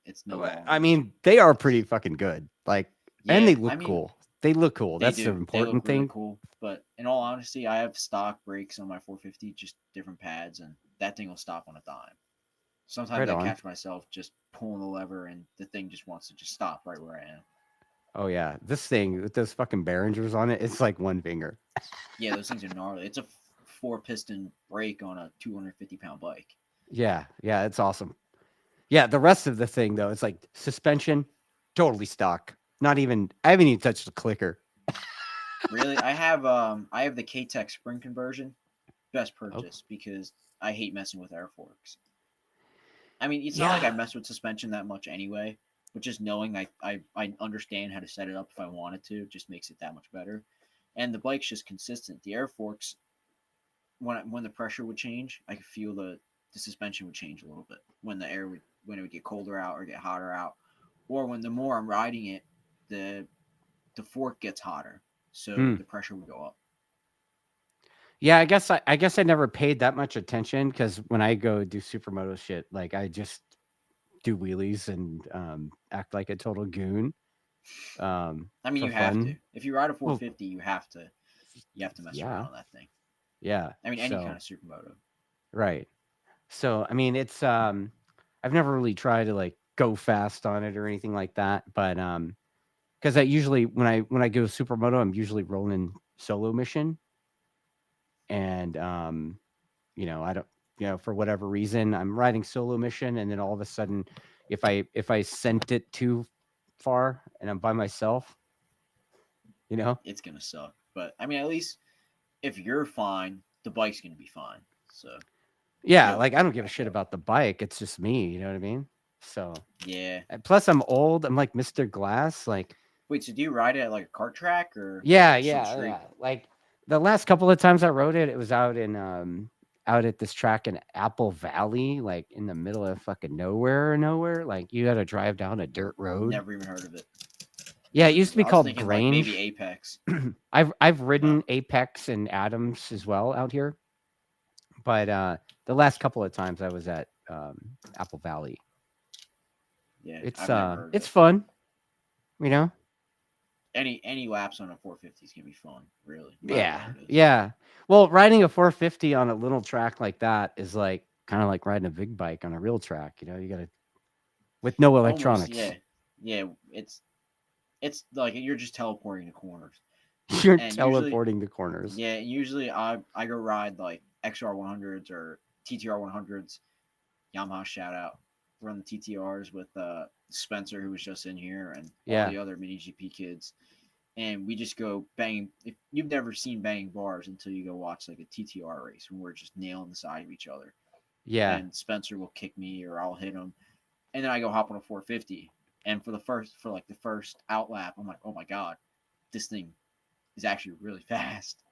it's no longer. I mean, they are pretty fucking good. Like, and Yeah, they look I mean, cool. They look cool. they That's the do. They look important really thing. cool. But in all honesty, I have stock brakes on my 450, just different pads, and that thing will stop on a dime. Sometimes Right I on. catch myself just pulling the lever, and the thing just wants to just stop right where I am. Oh yeah, this thing with those fucking Behringers on it, it's like one finger. Yeah, those things are gnarly. It's a 4-piston brake on a 250-pound bike. Yeah, it's awesome. Yeah, the rest of the thing though, it's like suspension, totally stock. Not even I haven't even touched the clicker. Really, I have the K-Tech spring conversion. Best Oh, purchase because I hate messing with air forks. I mean, it's not like I yeah, mess with suspension that much anyway, but just knowing I understand how to set it up if I wanted to just makes it that much better. And the bike's just consistent. The air forks, when the pressure would change, I could feel the suspension would change a little bit when it would get colder out or get hotter out, or when the more I'm riding it, the the fork gets hotter, so Hmm. the pressure would go up. Yeah. I guess I never paid that much attention because when I go do supermoto shit, like I just do wheelies and act like a total goon I mean, for you have to. fun. If you ride a Well, 450, you have to mess around yeah, on that thing. yeah. I mean, any kind So of supermoto. right. So I mean, it's I've never really tried to like go fast on it or anything like that, but because I usually when I go supermoto, I'm usually rolling solo mission, and I don't, for whatever reason, I'm riding solo mission, and then all of a sudden, if I sent it too far and I'm by myself, you know, It's gonna suck. But I mean, at least if you're fine, the bike's gonna be fine. So you yeah, don't have like to I worry don't give a about shit that. about the bike. It's just me, you know what I mean? So, Yeah. and plus I'm old. I'm like Mr. Glass. Like, Wait, so do you ride it at like a kart track or yeah, just on the yeah, street? yeah. Like the last couple of times I rode it, it was out at this track in Apple Valley, like in the middle of fucking nowhere. Like you got to drive down a dirt road. Never even heard of it. Yeah, it Never used even. to be I was called thinking like maybe Grange. Apex. I've Oh, ridden Apex and Adams as well out here, but the last couple of times I was at Apple Valley. yeah. It's I've never heard of it's it. fun, you know. Any laps on a 450 is gonna be fun. Really, no matter what Yeah, it is. yeah. Well, riding a 450 on a little track like that is like kind of like riding a big bike on a real track. You got to with no Almost, electronics. yeah, yeah. It's like you're just teleporting to corners, You're and usually, teleporting the corners. yeah, usually I go ride like XR 100s or TTR 100s. Yamaha shout out. Run the TTRs with Spencer, who was just in here, and all Yeah, the other mini GP kids. And we just go bang. If you've never seen banging bars until you go watch like a TTR race when we're just nailing the side of each other, yeah, and Spencer will kick me or I'll hit him, and then I go hop on a 450. And for the first out lap, I'm like, oh my god, this thing is actually really fast.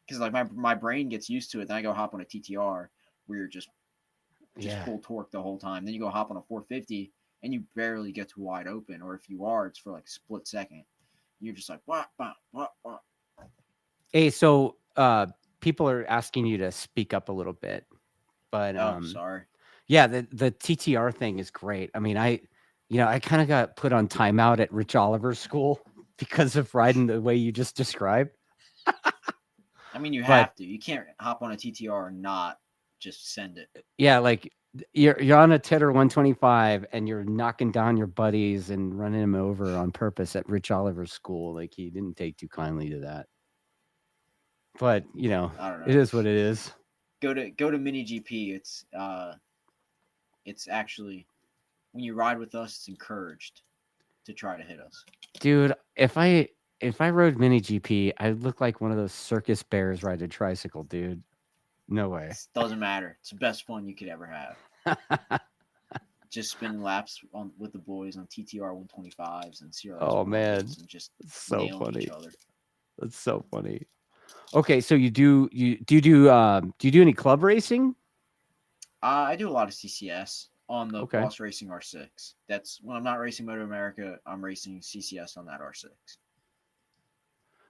Because like my brain gets used to it. Then I go hop on a TTR where you're just yeah. full torque the whole time. Then you go hop on a 450 and you barely get to wide open, or if you are, it's for like a split second. You're just like what. Hey, so people are asking you to speak up a little bit, but Oh, sorry. yeah, the TTR thing is great. I mean, I kind of got put on timeout at Rich Oliver's school because of riding the way you just described. I mean, you But have to. You can't hop on a TTR and not just send it. yeah, like you're on a Titter 125 and you're knocking down your buddies and running them over on purpose at Rich Oliver's school. Like he didn't take too kindly to that. But I don't it know. is what it is. Go to mini GP. It's actually when you ride with us, it's encouraged to try to hit us. Dude, if I rode mini GP, I'd look like one of those circus bears riding a tricycle, dude. No way. It doesn't matter. It's the best fun you could ever have. Just spinning laps with the boys on TTR 125s and CRS Oh man, 100s and just it's so nailing funny. each other. That's so funny. Okay, so you do any club racing? I do a lot of CCS on the Okay. Boss Racing R6. That's when I'm not racing Moto America, I'm racing CCS on that R6.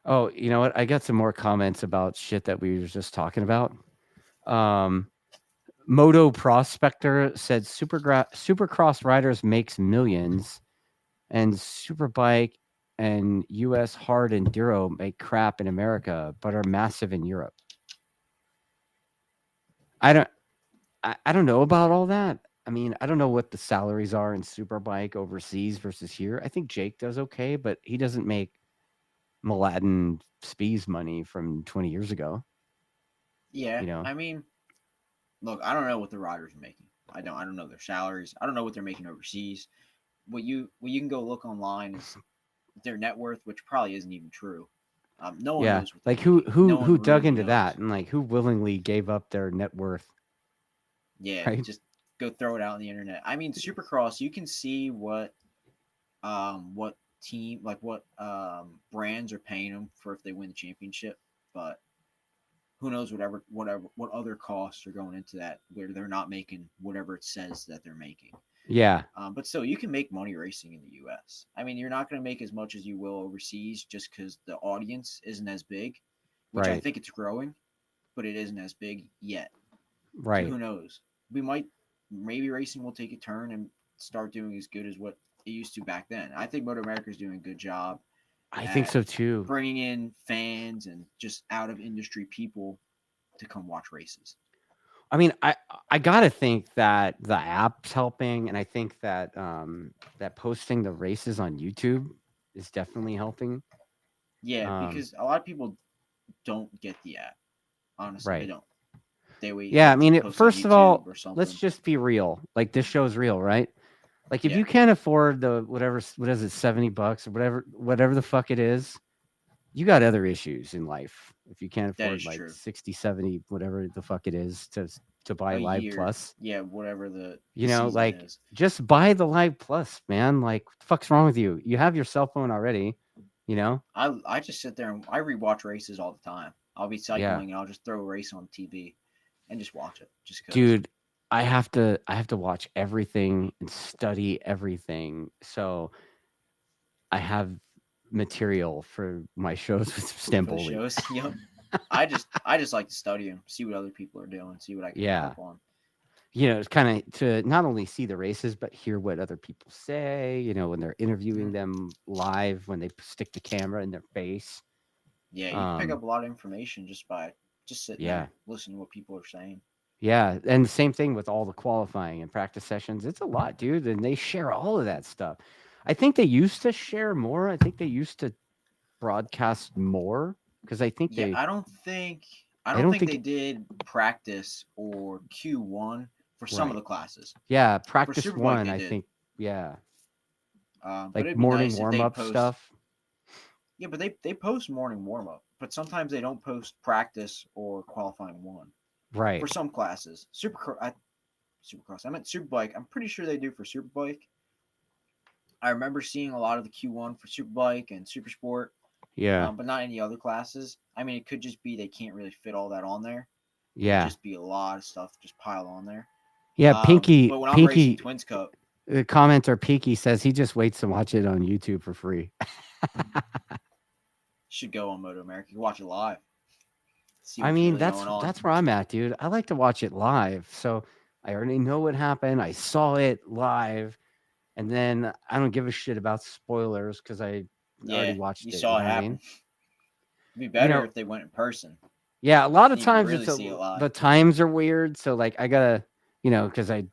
Oh, you know what? I got some more comments about shit that we were just talking about. Um, Moto Prospector said Supercross riders makes millions, and Superbike and US hard enduro make crap in America, but are massive in Europe. I don't I don't know about all that. I mean, I don't know what the salaries are in Superbike overseas versus here. I think Jake does okay, but he doesn't make Mladen Spees money from 20 years ago, Yeah, you know. I mean, look, I don't know what the riders are making. I don't know their salaries. I don't know what they're making overseas. What you can go look online is their net worth, which probably isn't even true. No one Yeah. knows what they're Like who making. who No one who dug really into that knows. and like who willingly gave up their net worth, Yeah, right? just go throw it out on the internet. I mean, Supercross, you can see what team like what brands are paying them for if they win the championship, but who knows what other costs are going into that where they're not making whatever it says that they're making. Yeah, But still, you can make money racing in the U.S. I mean, you're not going to make as much as you will overseas just because the audience isn't as big, which I right. think it's growing, but it isn't as big yet. So Right. who knows? We might maybe racing will take a turn and start doing as good as what it used to back then. I think Moto America is doing a good job I think at so too. bringing in fans and just out of industry people to come watch races. I mean, I got to think that the app's helping and I think that that posting the races on YouTube is definitely helping. Yeah, Um because a lot of people don't get the app. Honestly, they right. don't. They Yeah, I wait to mean, post on first of YouTube all, or let's something. just be real. Like this show's real, right? Like if Yeah, you can't afford the whatever what is it, $70 or whatever the fuck it is, you got other issues in life. If you can't that afford is like true. 60, 70, whatever the fuck it is to buy A Live year, Plus, yeah, whatever the you know, season like is. just buy the Live Plus, man. Like what the fuck's wrong with you? You have your cell phone already, you know? I just sit there and I rewatch races all the time. I'll be Yeah. cycling and I'll just throw a race on TV and just watch it just cause. Dude, I have to watch everything and study everything. So I have material for my shows with For the Stamboli. shows. Yep. I just like to study them, see what other people are doing, see what I can pick Yeah. up on. You know, it's kind of to not only see the races, but hear what other people say, you know, when they're interviewing Mhm. them live, when they stick the camera in their face. Yeah, you can pick Um, up a lot of information just by just sitting yeah. there listening to what people are saying. Yeah. And the same thing with all the qualifying and practice sessions. It's a lot, dude. And they share all of that stuff. I think they used to share more. I think they used to broadcast more because Yeah, I I don't don't think think, they did practice or Q1 for some of right. the classes. Yeah. For Practice Superbike, one, they I did. think, yeah. But Like it'd be morning nice if warm they up post. stuff. Yeah, but they post morning warm up, but sometimes they don't post practice or qualifying one for Right. some classes. Supercross. I meant Superbike. I'm pretty sure they do for Superbike. I remember seeing a lot of the Q1 for Superbike and Supersport, Yeah. but not any other classes. I mean, it could just be they can't really fit all that on there. It could Yeah. just be a lot of stuff just piled on there. Yeah. But when I'm racing Twins Cup, The commenter Peaky says he just waits to watch it on YouTube for free. should go on Moto America. You can watch it live, see I what's mean, really going on. that's where I'm at, dude. I like to watch it live. So I already know what happened. I saw it live, and then I don't give a shit about spoilers because I already Yeah, you watched it. You saw know it what I mean? happen. It'd be You better know, if they went in person yeah. A lot of and you could times really see it live. the times are weird. So like I gotta, you know, because I'm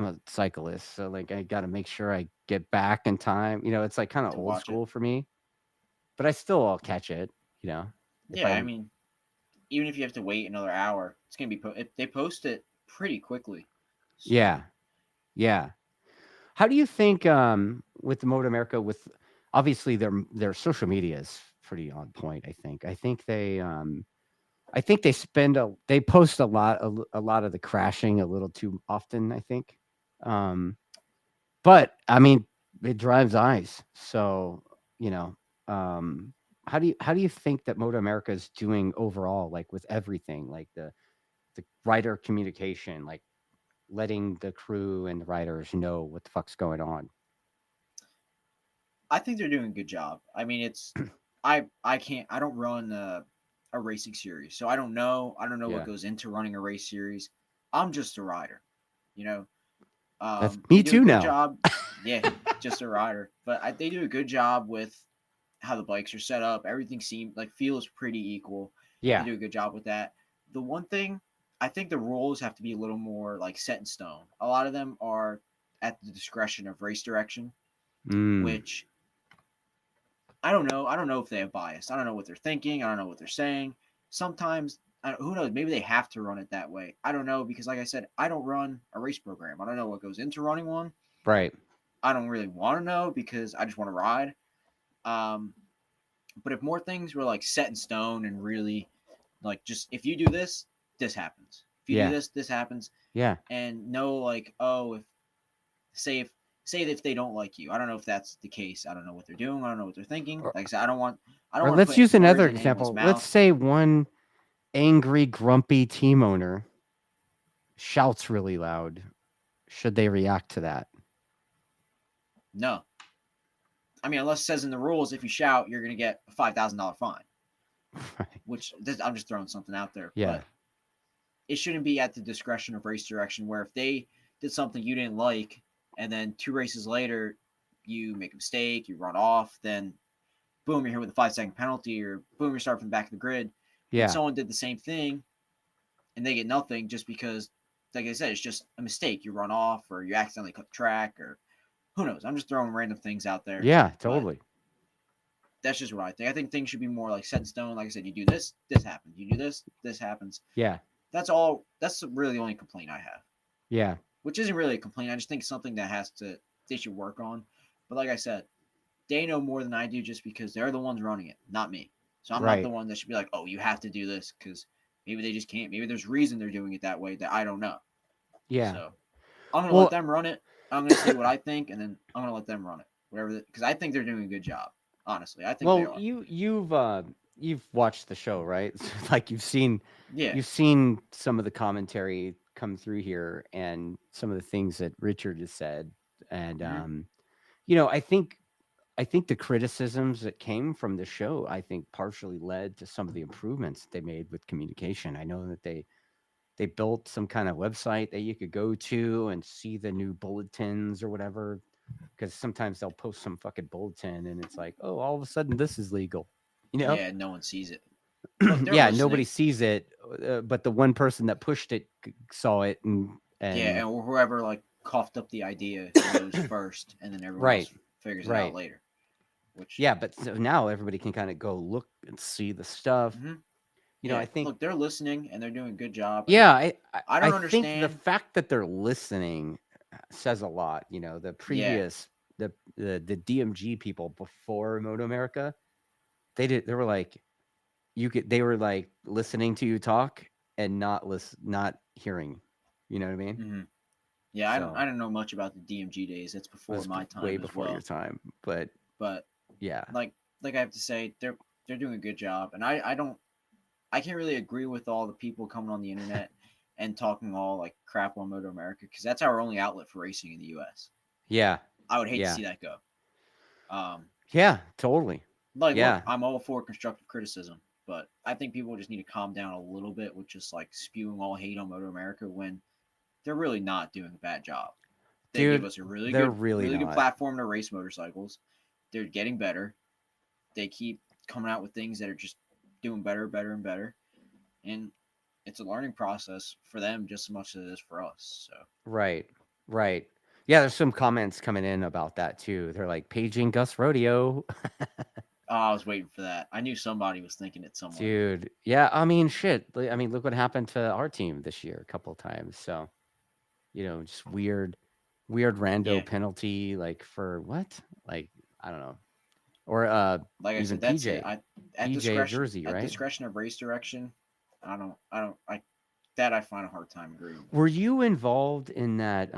a cyclist, so like I gotta make sure I get back in time. You know, it's like kind of To old watch it. school for me, but I still will catch it. You know, if Yeah, I I'm mean, even if you have to wait another hour, it's gonna be they post it pretty quickly. So yeah, yeah. How do you think with the Moto America with obviously their social media is pretty on point, I think. I think they post a lot of the crashing a little too often, I think. Um but I mean it drives eyes. So, you know, um how do you think that Moto America is doing overall like with everything like the rider communication like letting the crew and the riders know what the fuck's going on? I think they're doing a good job. I mean, I don't run a racing series, so I don't know what Yeah, goes into running a race series. I'm just a rider, you know. that's They me do a too good now. job. Yeah, just a rider, but they do a good job with how the bikes are set up. Everything seems like feels pretty equal. They Yeah. do a good job with that. The one thing I think the rules have to be a little more like set in stone. A lot of them are at the discretion of race direction, Mm, which I don't know. I don't know if they have bias. I don't know what they're thinking. I don't know what they're saying. Sometimes, who knows? Maybe they have to run it that way. I don't know because, like I said, I don't run a race program. I don't know what goes into running one. right. I don't really want to know because I just want to ride. Um, but if more things were like set in stone and really like just if you do this, this happens. If you do Yeah. this, this happens, Yeah. and no like if say if say if they don't like you. I don't know if that's the case. I don't know what they're doing. I don't know what they're thinking. Or, Like I said, I don't or want to let's put use words another in anyone's example. Let's mouth. say one angry, grumpy team owner shouts really loud. Should they react to that? No, I mean unless it says in the rules if you shout you're gonna get a $5,000 fine. Right. Which I'm just throwing something out there, Yeah. but it shouldn't be at the discretion of race direction. Where if they did something you didn't like, and then 2 races later you make a mistake, you run off, then boom, you're here with a 5 second penalty, or boom, you're starting from the back of the grid. When Yeah. someone did the same thing and they get nothing just because, like I said, it's just a mistake. You run off or you accidentally cut the track or who knows. I'm just throwing random things out there, Yeah. but Totally. that's just what I think. I think things should be more like set in stone. Like I said, you do this, this happens. You do this, this happens. Yeah. That's all. That's really the only complaint I have, Yeah. which isn't really a complaint. I just think something that they should work on. But like I said, they know more than I do just because they're the ones running it, not me. So I'm not the Right. one that should be like, oh, you have to do this because maybe they just can't. Maybe there's reason they're doing it that way that I don't know. Yeah. So I'm gonna let Well, them run it. I'm gonna say what I think, and then I'm gonna let them run it. Whatever, because I think they're doing a good job. Honestly, I think they well, are. you've watched the show, right? Like Yeah. you've seen some of the commentary come through here and some of the things that Richard has said, and Mm-hmm. I think the criticisms that came from the show, I think partially led to some of the improvements they made with communication. I know that they built some kind of website that you could go to and see the new bulletins or whatever. Because sometimes they'll post some fucking bulletin and it's like, oh, all of a sudden this is legal, you know? Yeah. No one sees it. Look, they're Yeah, nobody listening. sees it, but the one person that pushed it saw it, Yeah, and and whoever like coughed up the idea knows first, and then everyone right, else figures it out right, later. Which, yeah. But so now everybody can kind of go look and see the stuff. mm-hmm. I Yeah, think look, they're listening and they're doing a good job. And yeah, I I don't think the understand. fact that they're listening says a lot. The Yeah, previous the DMG people before Moto America, they were like they were like listening to you talk and not hearing. You know what I mean? mm-hmm. Yeah. So I don't know much about the DMG days. That's it before was my way time as before your well. time, but But yeah, like I have to say, they're doing a good job. And I can't really agree with all the people coming on the internet and talking all like crap on Moto America because that's our only outlet for racing in the U.S. yeah, I would hate to yeah, see that go. Um, yeah, totally, like, look, yeah, I'm all for constructive criticism, but I think people just need to calm down a little bit with just like spewing all hate on Moto America when they're really not doing a bad job. They give dude, us a they're really really good not. platform to race motorcycles. They're getting better. They keep coming out with things that are just doing better, better, and better. And it's a learning process for them just as much as it is for us. So, Right, right. Yeah, there's some comments coming in about that too. They're like paging Gus Rodeo. oh, I was waiting for that. I knew somebody was thinking it somewhere. Dude, yeah, I mean, shit. I mean, look what happened to our team this year a couple of times. So, just weird rando Yeah, penalty, like for what? Like, I don't know. Or like I even said, that's it. PJ Jersey, At right? discretion of race direction, I that I find a hard time agreeing with. Were you involved in that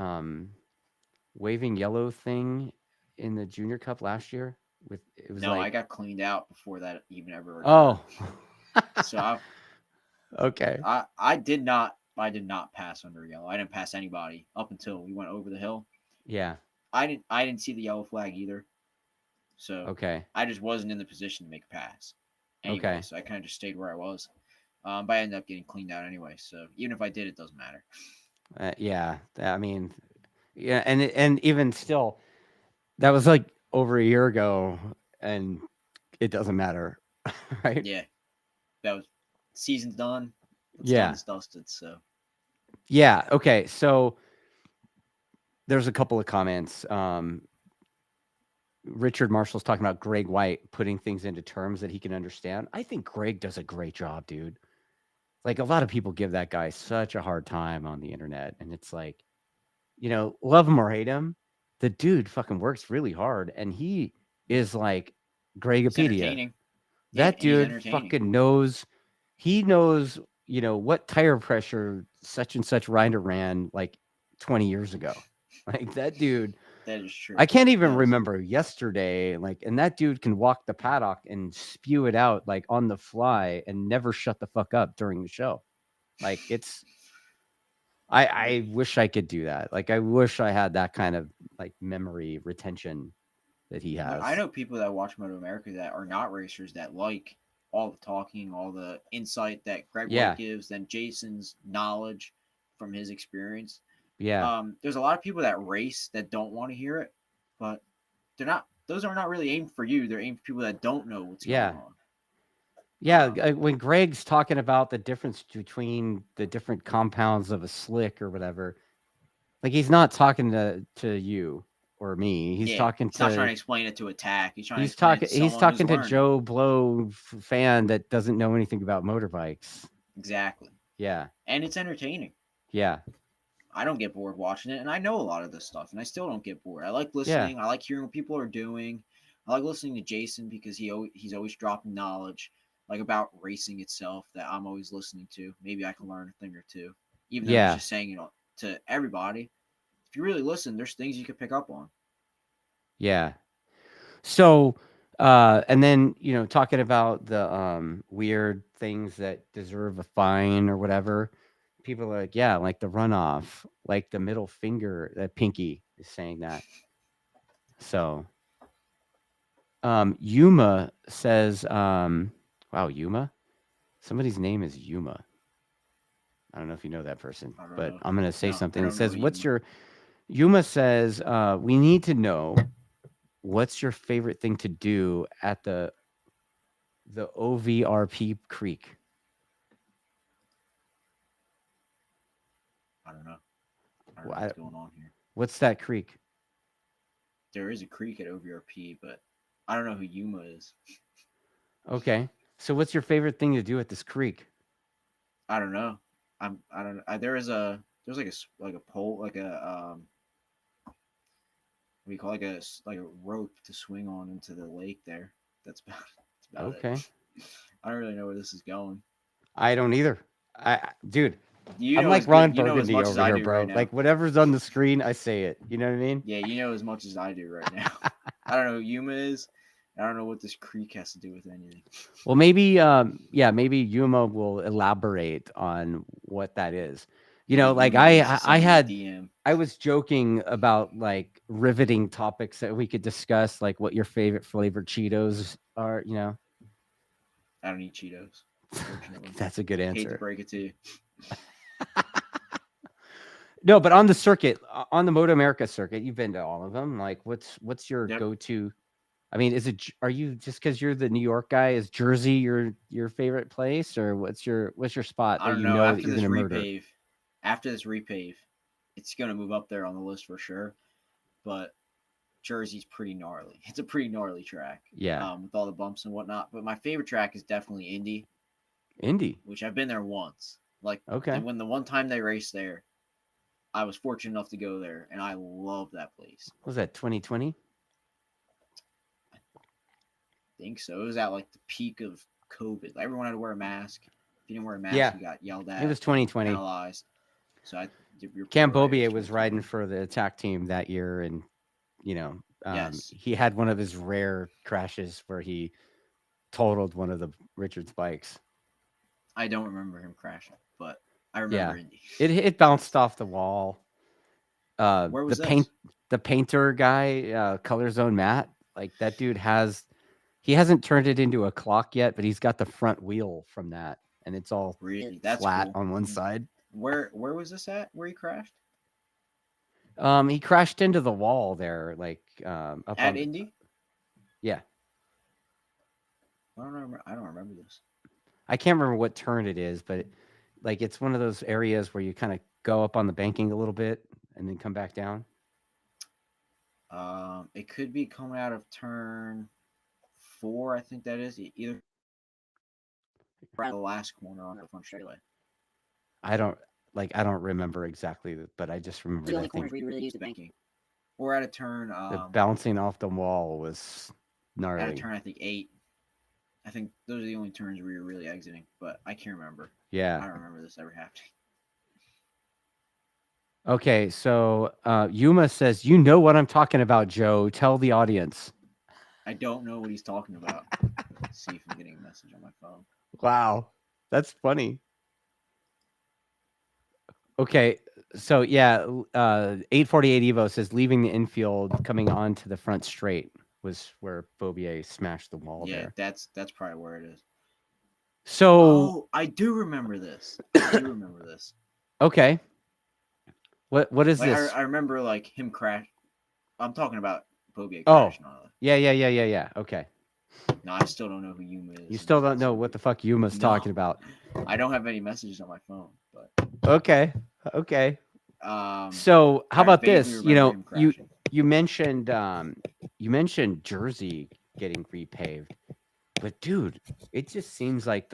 waving yellow thing in the Junior Cup last year? With it was No, I like, got cleaned out before that even ever occurred. oh, So okay, I did not. I did not pass under yellow. I didn't pass anybody up until we went over the hill. Yeah. I didn't see the yellow flag either. So Okay. I just wasn't in the position to make a pass anyway. Okay. So I kind of just stayed where I was. But I ended up getting cleaned out anyway. So even if I did, it doesn't matter. Yeah. I mean, yeah, and even still, that was like over a year ago, and it doesn't matter, right? Yeah, that was season's done. What's done Yeah. is dusted. So Yeah. Okay. So there's a couple of comments. Richard Marshall's talking about Greg White putting things into terms that he can understand. I think Greg does a great job, dude. Like a lot of people give that guy such a hard time on the internet, and it's like, love him or hate him, the dude fucking works really hard, and he is like he's Gregopedia. entertaining. Yeah, That and he's dude entertaining. fucking knows. He knows, what tire pressure such and such rider ran like 20 years ago. Like that dude, That is true. I can't He even does. remember yesterday. Like, and that dude can walk the paddock and spew it out like on the fly and never shut the fuck up during the show. Like it's I wish I could do that. Like I wish I had that kind of like memory retention that he I has. know people that watch Moto America that are not racers that like all the talking, all the insight that Greg White Yeah. gives, then Jason's knowledge from his experience. Yeah. There's a lot of people that race that don't want to hear it, but they're not. Those are not really aimed for you. They're aimed for people that don't know what's going Yeah. on. Yeah, when Greg's talking about the difference between the different compounds of a slick or whatever, like he's not talking to you or me. He's Yeah, talking he's not trying to to explain it to attack. He's trying to he's explain it talking to he's someone who's talking to learning. Joe Blow fan that doesn't know anything about motorbikes. Exactly, Yeah. and it's entertaining. Yeah. I don't get bored watching it, and I know a lot of this stuff, and I still don't get bored. I like Yeah. listening. I like hearing what people are doing. I like listening to Jason because he's always dropping knowledge, like about racing itself, that I'm always listening to. Maybe I can learn a thing or two, even though he's Yeah. just saying it to everybody. If you really listen, there's things you could pick up on. Yeah. So and then, talking about the weird things that deserve a fine or whatever, people are like, yeah, like the runoff, like the middle finger, that pinky is saying that. So Yuma says, wow, Yuma? Somebody's name is Yuma. I don't know if you know that person, I don't but know. I'm going to say No, I something. It don't know says, Yuma. Yuma says, we need to know what's your favorite thing to do at the OVRP Creek. I don't know. I don't know Wha- what's going on here. What's that creek? There is a creek at OVRP, but I don't know who Yuma is. Okay. So what's your favorite thing to do at this creek? I don't know. I don't. There's like a pole like a what do you call like a rope to swing on into the lake there. That's about it. Okay. I don't really know where this is going. I don't either. Dude, You I'm know like as good. Ron You know as Burgundy much as over I here, do right bro. now. Like whatever's on the screen, I say it. You know what I mean? Yeah, you know as much as I do right now. I don't know who Yuma is. I don't know what this creek has to do with anything. Well, maybe, maybe Yuma will elaborate on what that is. Maybe Like Yuma needs to send me a had, DM. I was joking about like riveting topics that we could discuss, like what your favorite flavored Cheetos are. I don't eat Cheetos, unfortunately. That's a good Hate to answer. break it to you. No, but on the circuit, on the Moto America circuit, you've been to all of them. Like, what's your Yep. go to? I mean, are you just because you're the New York guy? Is Jersey your favorite place, or what's your spot I that don't know. that you're gonna murder? After this repave, it's gonna move up there on the list for sure. But Jersey's pretty gnarly. It's a pretty gnarly track, Yeah, with all the bumps and whatnot. But my favorite track is definitely Indy, Indy. which I've been there once. Like Okay, when the one time they raced there, I was fortunate enough to go there, and I love that place. what was that 2020? I think so. It was at like the peak of COVID. Everyone had to wear a mask. If you didn't wear a mask, Yeah, you got yelled it at, was 2020. penalized. So you're Cam probably right. It Bobier was was riding 2020. for the attack team that year, and Yes, he had one of his rare crashes where he totaled one of the Richards bikes. I don't remember him crashing, but I remember Yeah. Indy. It bounced off the wall. Where The was this? painter guy, Color Zone Matt, like that dude he hasn't turned it into a clock yet, but he's got the front wheel from that, and it's all Really? That's flat cool. on one side. Where was this at? Where he crashed? He crashed into the wall there, like up At on Indy? yeah. I don't remember. I don't remember this. I can't remember what turn it is, but like it's one of those areas where you kind of go up on the banking a little bit and then come back down. It could be coming out of turn 4. I think that is either the last corner on the front straightaway. I don't remember exactly, but I just remember The only that thing. corners we really use the banking. Or at a turn. The bouncing off the wall was At a gnarly. turn, I think 8. I think those are the only turns where you're really exiting, but I can't remember. I Yeah. don't remember this ever happening. Okay, so Yuma says, "You know what I'm talking about, Joe. Tell the audience." I don't know what he's talking about. Let's see if I'm getting a message on my phone. Wow, that's funny. Okay, so yeah, 848 Evo says leaving the infield, coming onto the front straight was where Bobier smashed the wall Yeah, there. that's probably where it is. So, Oh, I do remember this. Okay, what is Like this? I remember like him crash. I'm talking about Bobier Oh, crashing on it. yeah. Okay, No, I still don't know who Yuma is. you still don't know what the fuck Yuma's talking about. I don't have any messages on my phone, but Okay. So how I about vaguely this? You remember know, him crashing. you mentioned Jersey getting repaved, but dude, it just seems like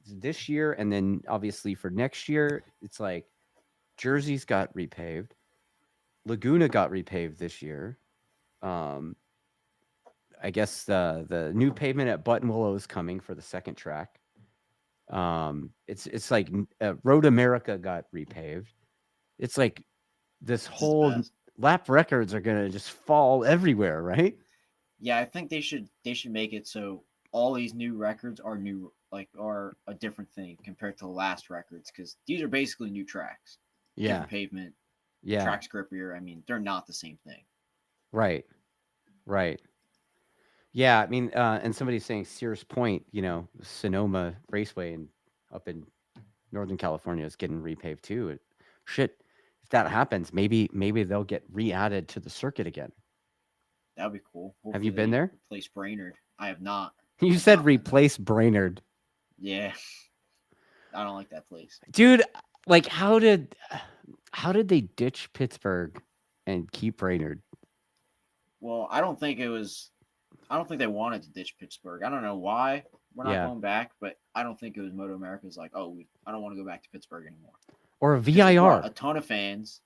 this year and then obviously for next year, it's like Jersey's got repaved, Laguna got repaved this year. Um, I guess the new pavement at Button Willow is coming for the second track. It's like Road America got repaved. It's like this whole lap records are gonna just fall everywhere, right? Yeah, I think they should make it so all these new records are are a different thing compared to the last records, because these are basically new tracks. Yeah. Different pavement. Yeah. Track's grippier. I mean, they're not the same thing. Right. Yeah, I mean, and somebody's saying Sears Point, Sonoma Raceway and up in Northern California is getting repaved too. Shit, if that happens, maybe they'll get re-added to the circuit again. That would be cool. Hopefully have you been there? Replace Brainerd. I have not. You said replace Brainerd. Yeah. I don't like that place. Dude, like how did they ditch Pittsburgh and keep Brainerd? Well, I don't think they wanted to ditch Pittsburgh. I don't know why we're not going back, but I don't think it was Moto America's like, I don't want to go back to Pittsburgh anymore. Or a VIR. A ton of fans.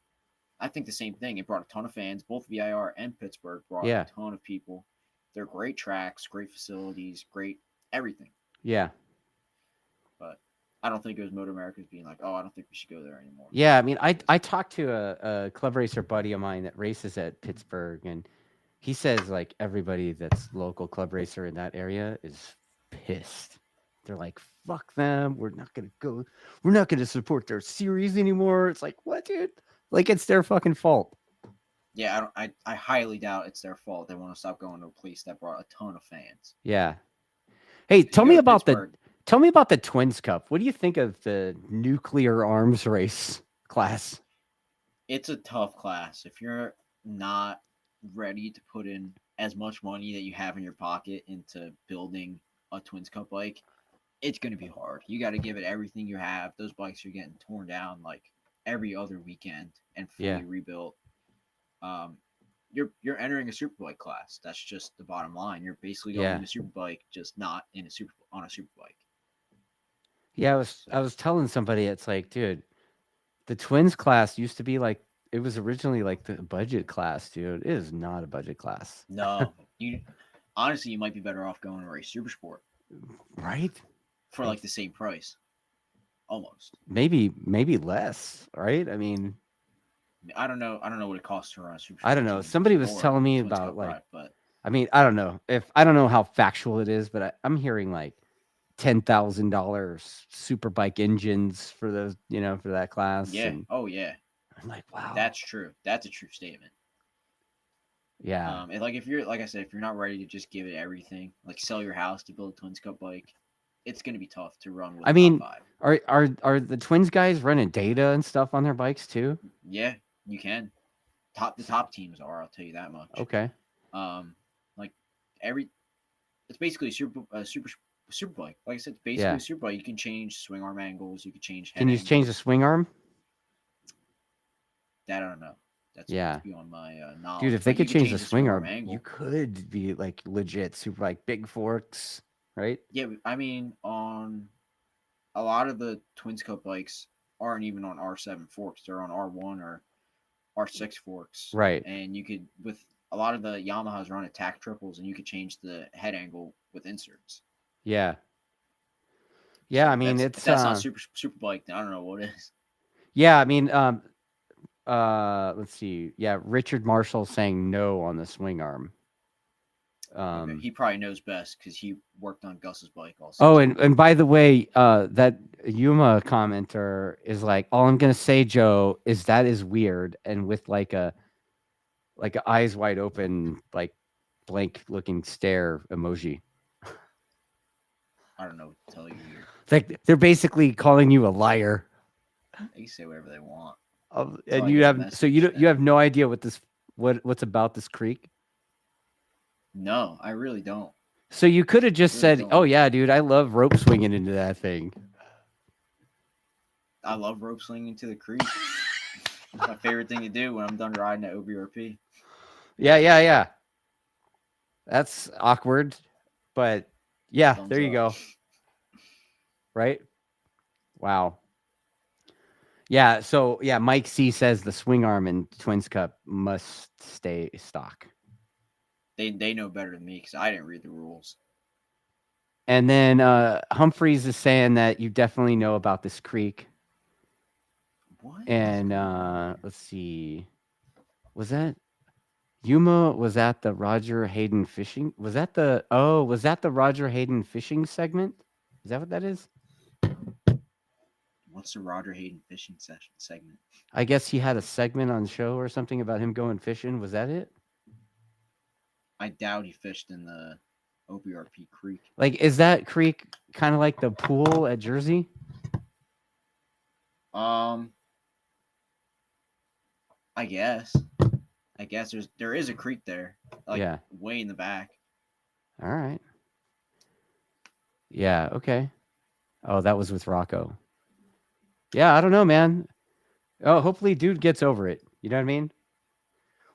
I think the same thing. It brought a ton of fans. Both VIR and Pittsburgh brought a ton of people. They're great tracks, great facilities, great everything. Yeah. But I don't think it was Moto America's being like, I don't think we should go there anymore. Yeah, I mean, I talked to a club racer buddy of mine that races at Pittsburgh, and he says like everybody that's local club racer in that area is pissed. They're like, fuck them. We're not going to go. We're not going to support their series anymore. It's like, what, dude? Like, it's their fucking fault. Yeah, I highly doubt it's their fault. They want to stop going to a place that brought a ton of fans. Yeah. Hey, tell me about the Twins Cup. What do you think of the nuclear arms race class? It's a tough class. If you're not ready to put in as much money that you have in your pocket into building a Twins Cup bike, it's going to be hard. You got to give it everything you have. Those bikes are getting torn down like every other weekend and fully rebuilt. You're entering a superbike class. That's just the bottom line. You're basically going in a superbike, just not on a superbike. Yeah, I was telling somebody, it's like, dude, the Twins class used to be like, it was originally like the budget class, dude. It is not a budget class. No, honestly, you might be better off going to Race Super Sport, right? For like the same price, almost. Maybe less, right? I mean, I don't know what it costs to run a Super Sport. I don't know. Somebody was telling me about like, but I mean, I don't know how factual it is, but I'm hearing like $10,000 super bike engines for those, for that class. Yeah. And Oh yeah. I'm like, wow. That's true. That's a true statement. Yeah. And like if you're like I said, if you're not ready to just give it everything, like sell your house to build a Twins Cup bike, it's gonna be tough to run with I a top mean, five. are the Twins guys running data and stuff on their bikes too? Yeah, you can. The top teams are. I'll tell you that much. Okay. Um, like every, it's basically super bike. Like I said, it's basically Yeah. a super bike. You can change swing arm angles. You can change head Can you change the angles. swing arm? That I don't know. That's Yeah. beyond my Dude, knowledge. if they But you could can change the change the swing swing arm arm, you angle. could be like legit super like big forks, right? Yeah, I mean on a lot of the Twins Cup bikes aren't even on R7 forks. They're on R1 or R6 forks, Right. and you could with a lot of the Yamahas run attack triples, and you could change the head angle with inserts. Yeah. Yeah, I So mean that's if it's that's not super bike, then I don't know what is. yeah, I mean let's see. Yeah, Richard Marshall saying no on the swing arm. Okay, he probably knows best because he worked on Gus's bike all Oh, season. and by the way, that Yuma commenter is like, all I'm gonna say, Joe, is that is weird, and with like a eyes wide open, like blank looking stare emoji. I don't know what to tell you here. It's like they're basically calling you a liar. They can say whatever they want. Until And I you get a have message. you have no idea what's about this creek. No, I really don't. So you could have just Really said, "Oh don't. yeah, dude, I love rope swinging into that thing." I love rope slinging to the creek. It's my favorite thing to do when I'm done riding at OBRP. Yeah. That's awkward, but yeah, Thumbs there you up. go. Right? Wow. Yeah. So yeah, Mike C says the swing arm in Twins Cup must stay stock. They know better than me because I didn't read the rules. And then Humphreys is saying that you definitely know about this creek. What? And let's see, was that Yuma? Was that the Roger Hayden fishing? Was that the Roger Hayden fishing segment? Is that what that is? What's the Roger Hayden fishing session segment? I guess he had a segment on the show or something about him going fishing. Was that it? I doubt he fished in the OBRP creek. Like, is that creek kind of like the pool at Jersey? I guess. There is a creek there, like Yeah. way in the back. All right. Yeah. Okay. Oh, that was with Rocco. Yeah, I don't know, man. Oh, hopefully, dude gets over it. You know what I mean?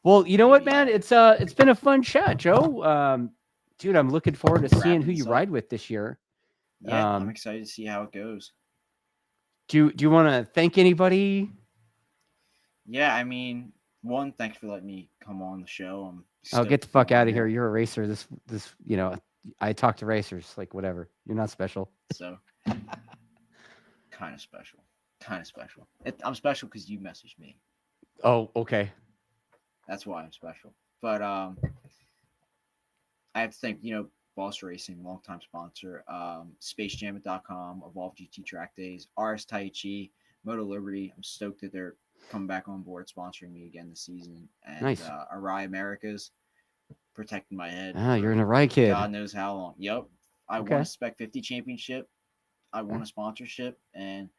Well, you know what, man? It's been a fun chat, Joe. Dude, I'm looking forward to seeing who you ride with this year. Yeah, I'm excited to see how it goes. Do you want to thank anybody? Yeah, I mean, one, thanks for letting me come on the show. Oh, get the fuck out of here! You're a racer. This I talk to racers. Like whatever. You're not special. So, kind of special. I'm special because you messaged me. Oh, okay. That's why I'm special. But I have to thank Boss Racing, longtime sponsor, SpaceJam.com, Evolve GT Track Days, RS Taichi, Moto Liberty. I'm stoked that they're coming back on board sponsoring me again this season. And Nice. Arai Americas, protecting my head. Ah, you're an Arai kid. God knows how long. Yep. I won a Spec 50 championship. I won a sponsorship, and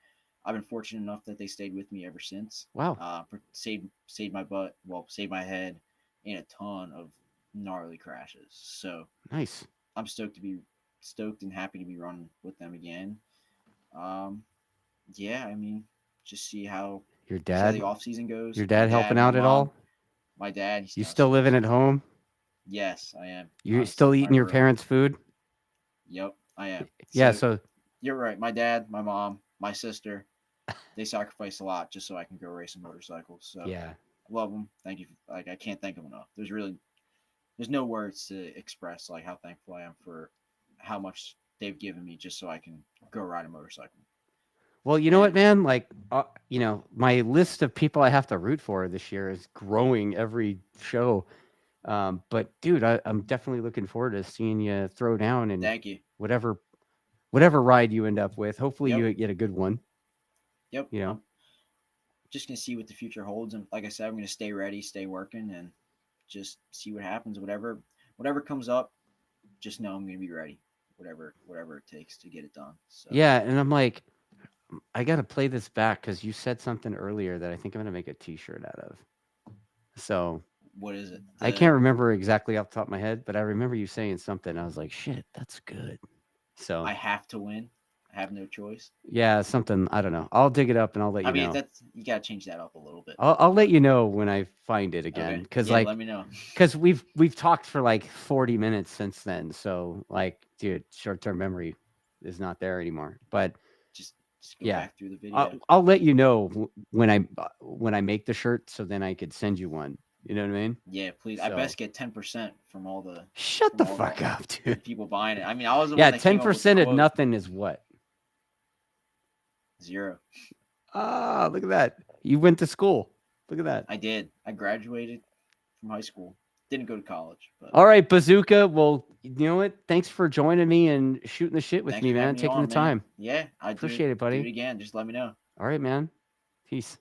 I've been fortunate enough that they stayed with me ever since. Wow. Saved my butt. Well, saved my head in a ton of gnarly crashes. So nice. I'm stoked and happy to be running with them again. Yeah, I mean, just see how the off season goes. Your dad helping out at all? My dad. You still living at home? Yes, I am. You're still eating your parents' food? Yep, I am. Yeah, so you're right. My dad, my mom, my sister, they sacrifice a lot just so I can go racing motorcycles. So yeah, love them. Thank you. Like I can't thank them enough. There's no words to express like how thankful I am for how much they've given me just so I can go ride a motorcycle. Well, you know what, man? Like, my list of people I have to root for this year is growing every show. But dude, I'm definitely looking forward to seeing you throw down and thank you. Whatever whatever ride you end up with. Hopefully Yep. you get a good one. Yep. You know, I'm just gonna see what the future holds, and like I said, I'm gonna stay ready, stay working, and just see what happens. Whatever comes up, just know I'm gonna be ready. Whatever it takes to get it done. So yeah. And I'm like, I got to play this back because you said something earlier that I think I'm going to make a T-shirt out of. So what is it? I can't remember exactly off the top of my head, but I remember you saying something. I was like, shit, that's good. So I have to win. I have no choice. yeah, something. I don't know. I'll dig it up and I'll let you I mean, know. that's you gotta change that up a little bit. I'll let you know when I find it again Okay. because Yeah, let me know. because we've talked for like 40 minutes since then. So like, dude, short-term memory is not there anymore. But Just go yeah, back through the video. I'll let you know when I make the shirt, so then I could send you one. You know what I mean? Yeah, please. I So best get 10% from all the shut the fuck up, the dude. people buying it. I mean, I was the Yeah, one that came up with the 10% of quote. nothing is what? 0. Ah, look at that. You went to school. Look at that. I did. I graduated from high school. Didn't go to college, but All right, Bazooka. Well, you know what? Thanks for joining me and shooting the shit with thanks me, for man. having me Taking on, the man. time. Yeah, I Appreciate it, buddy. Do it again. Just let me know. All right, man. Peace.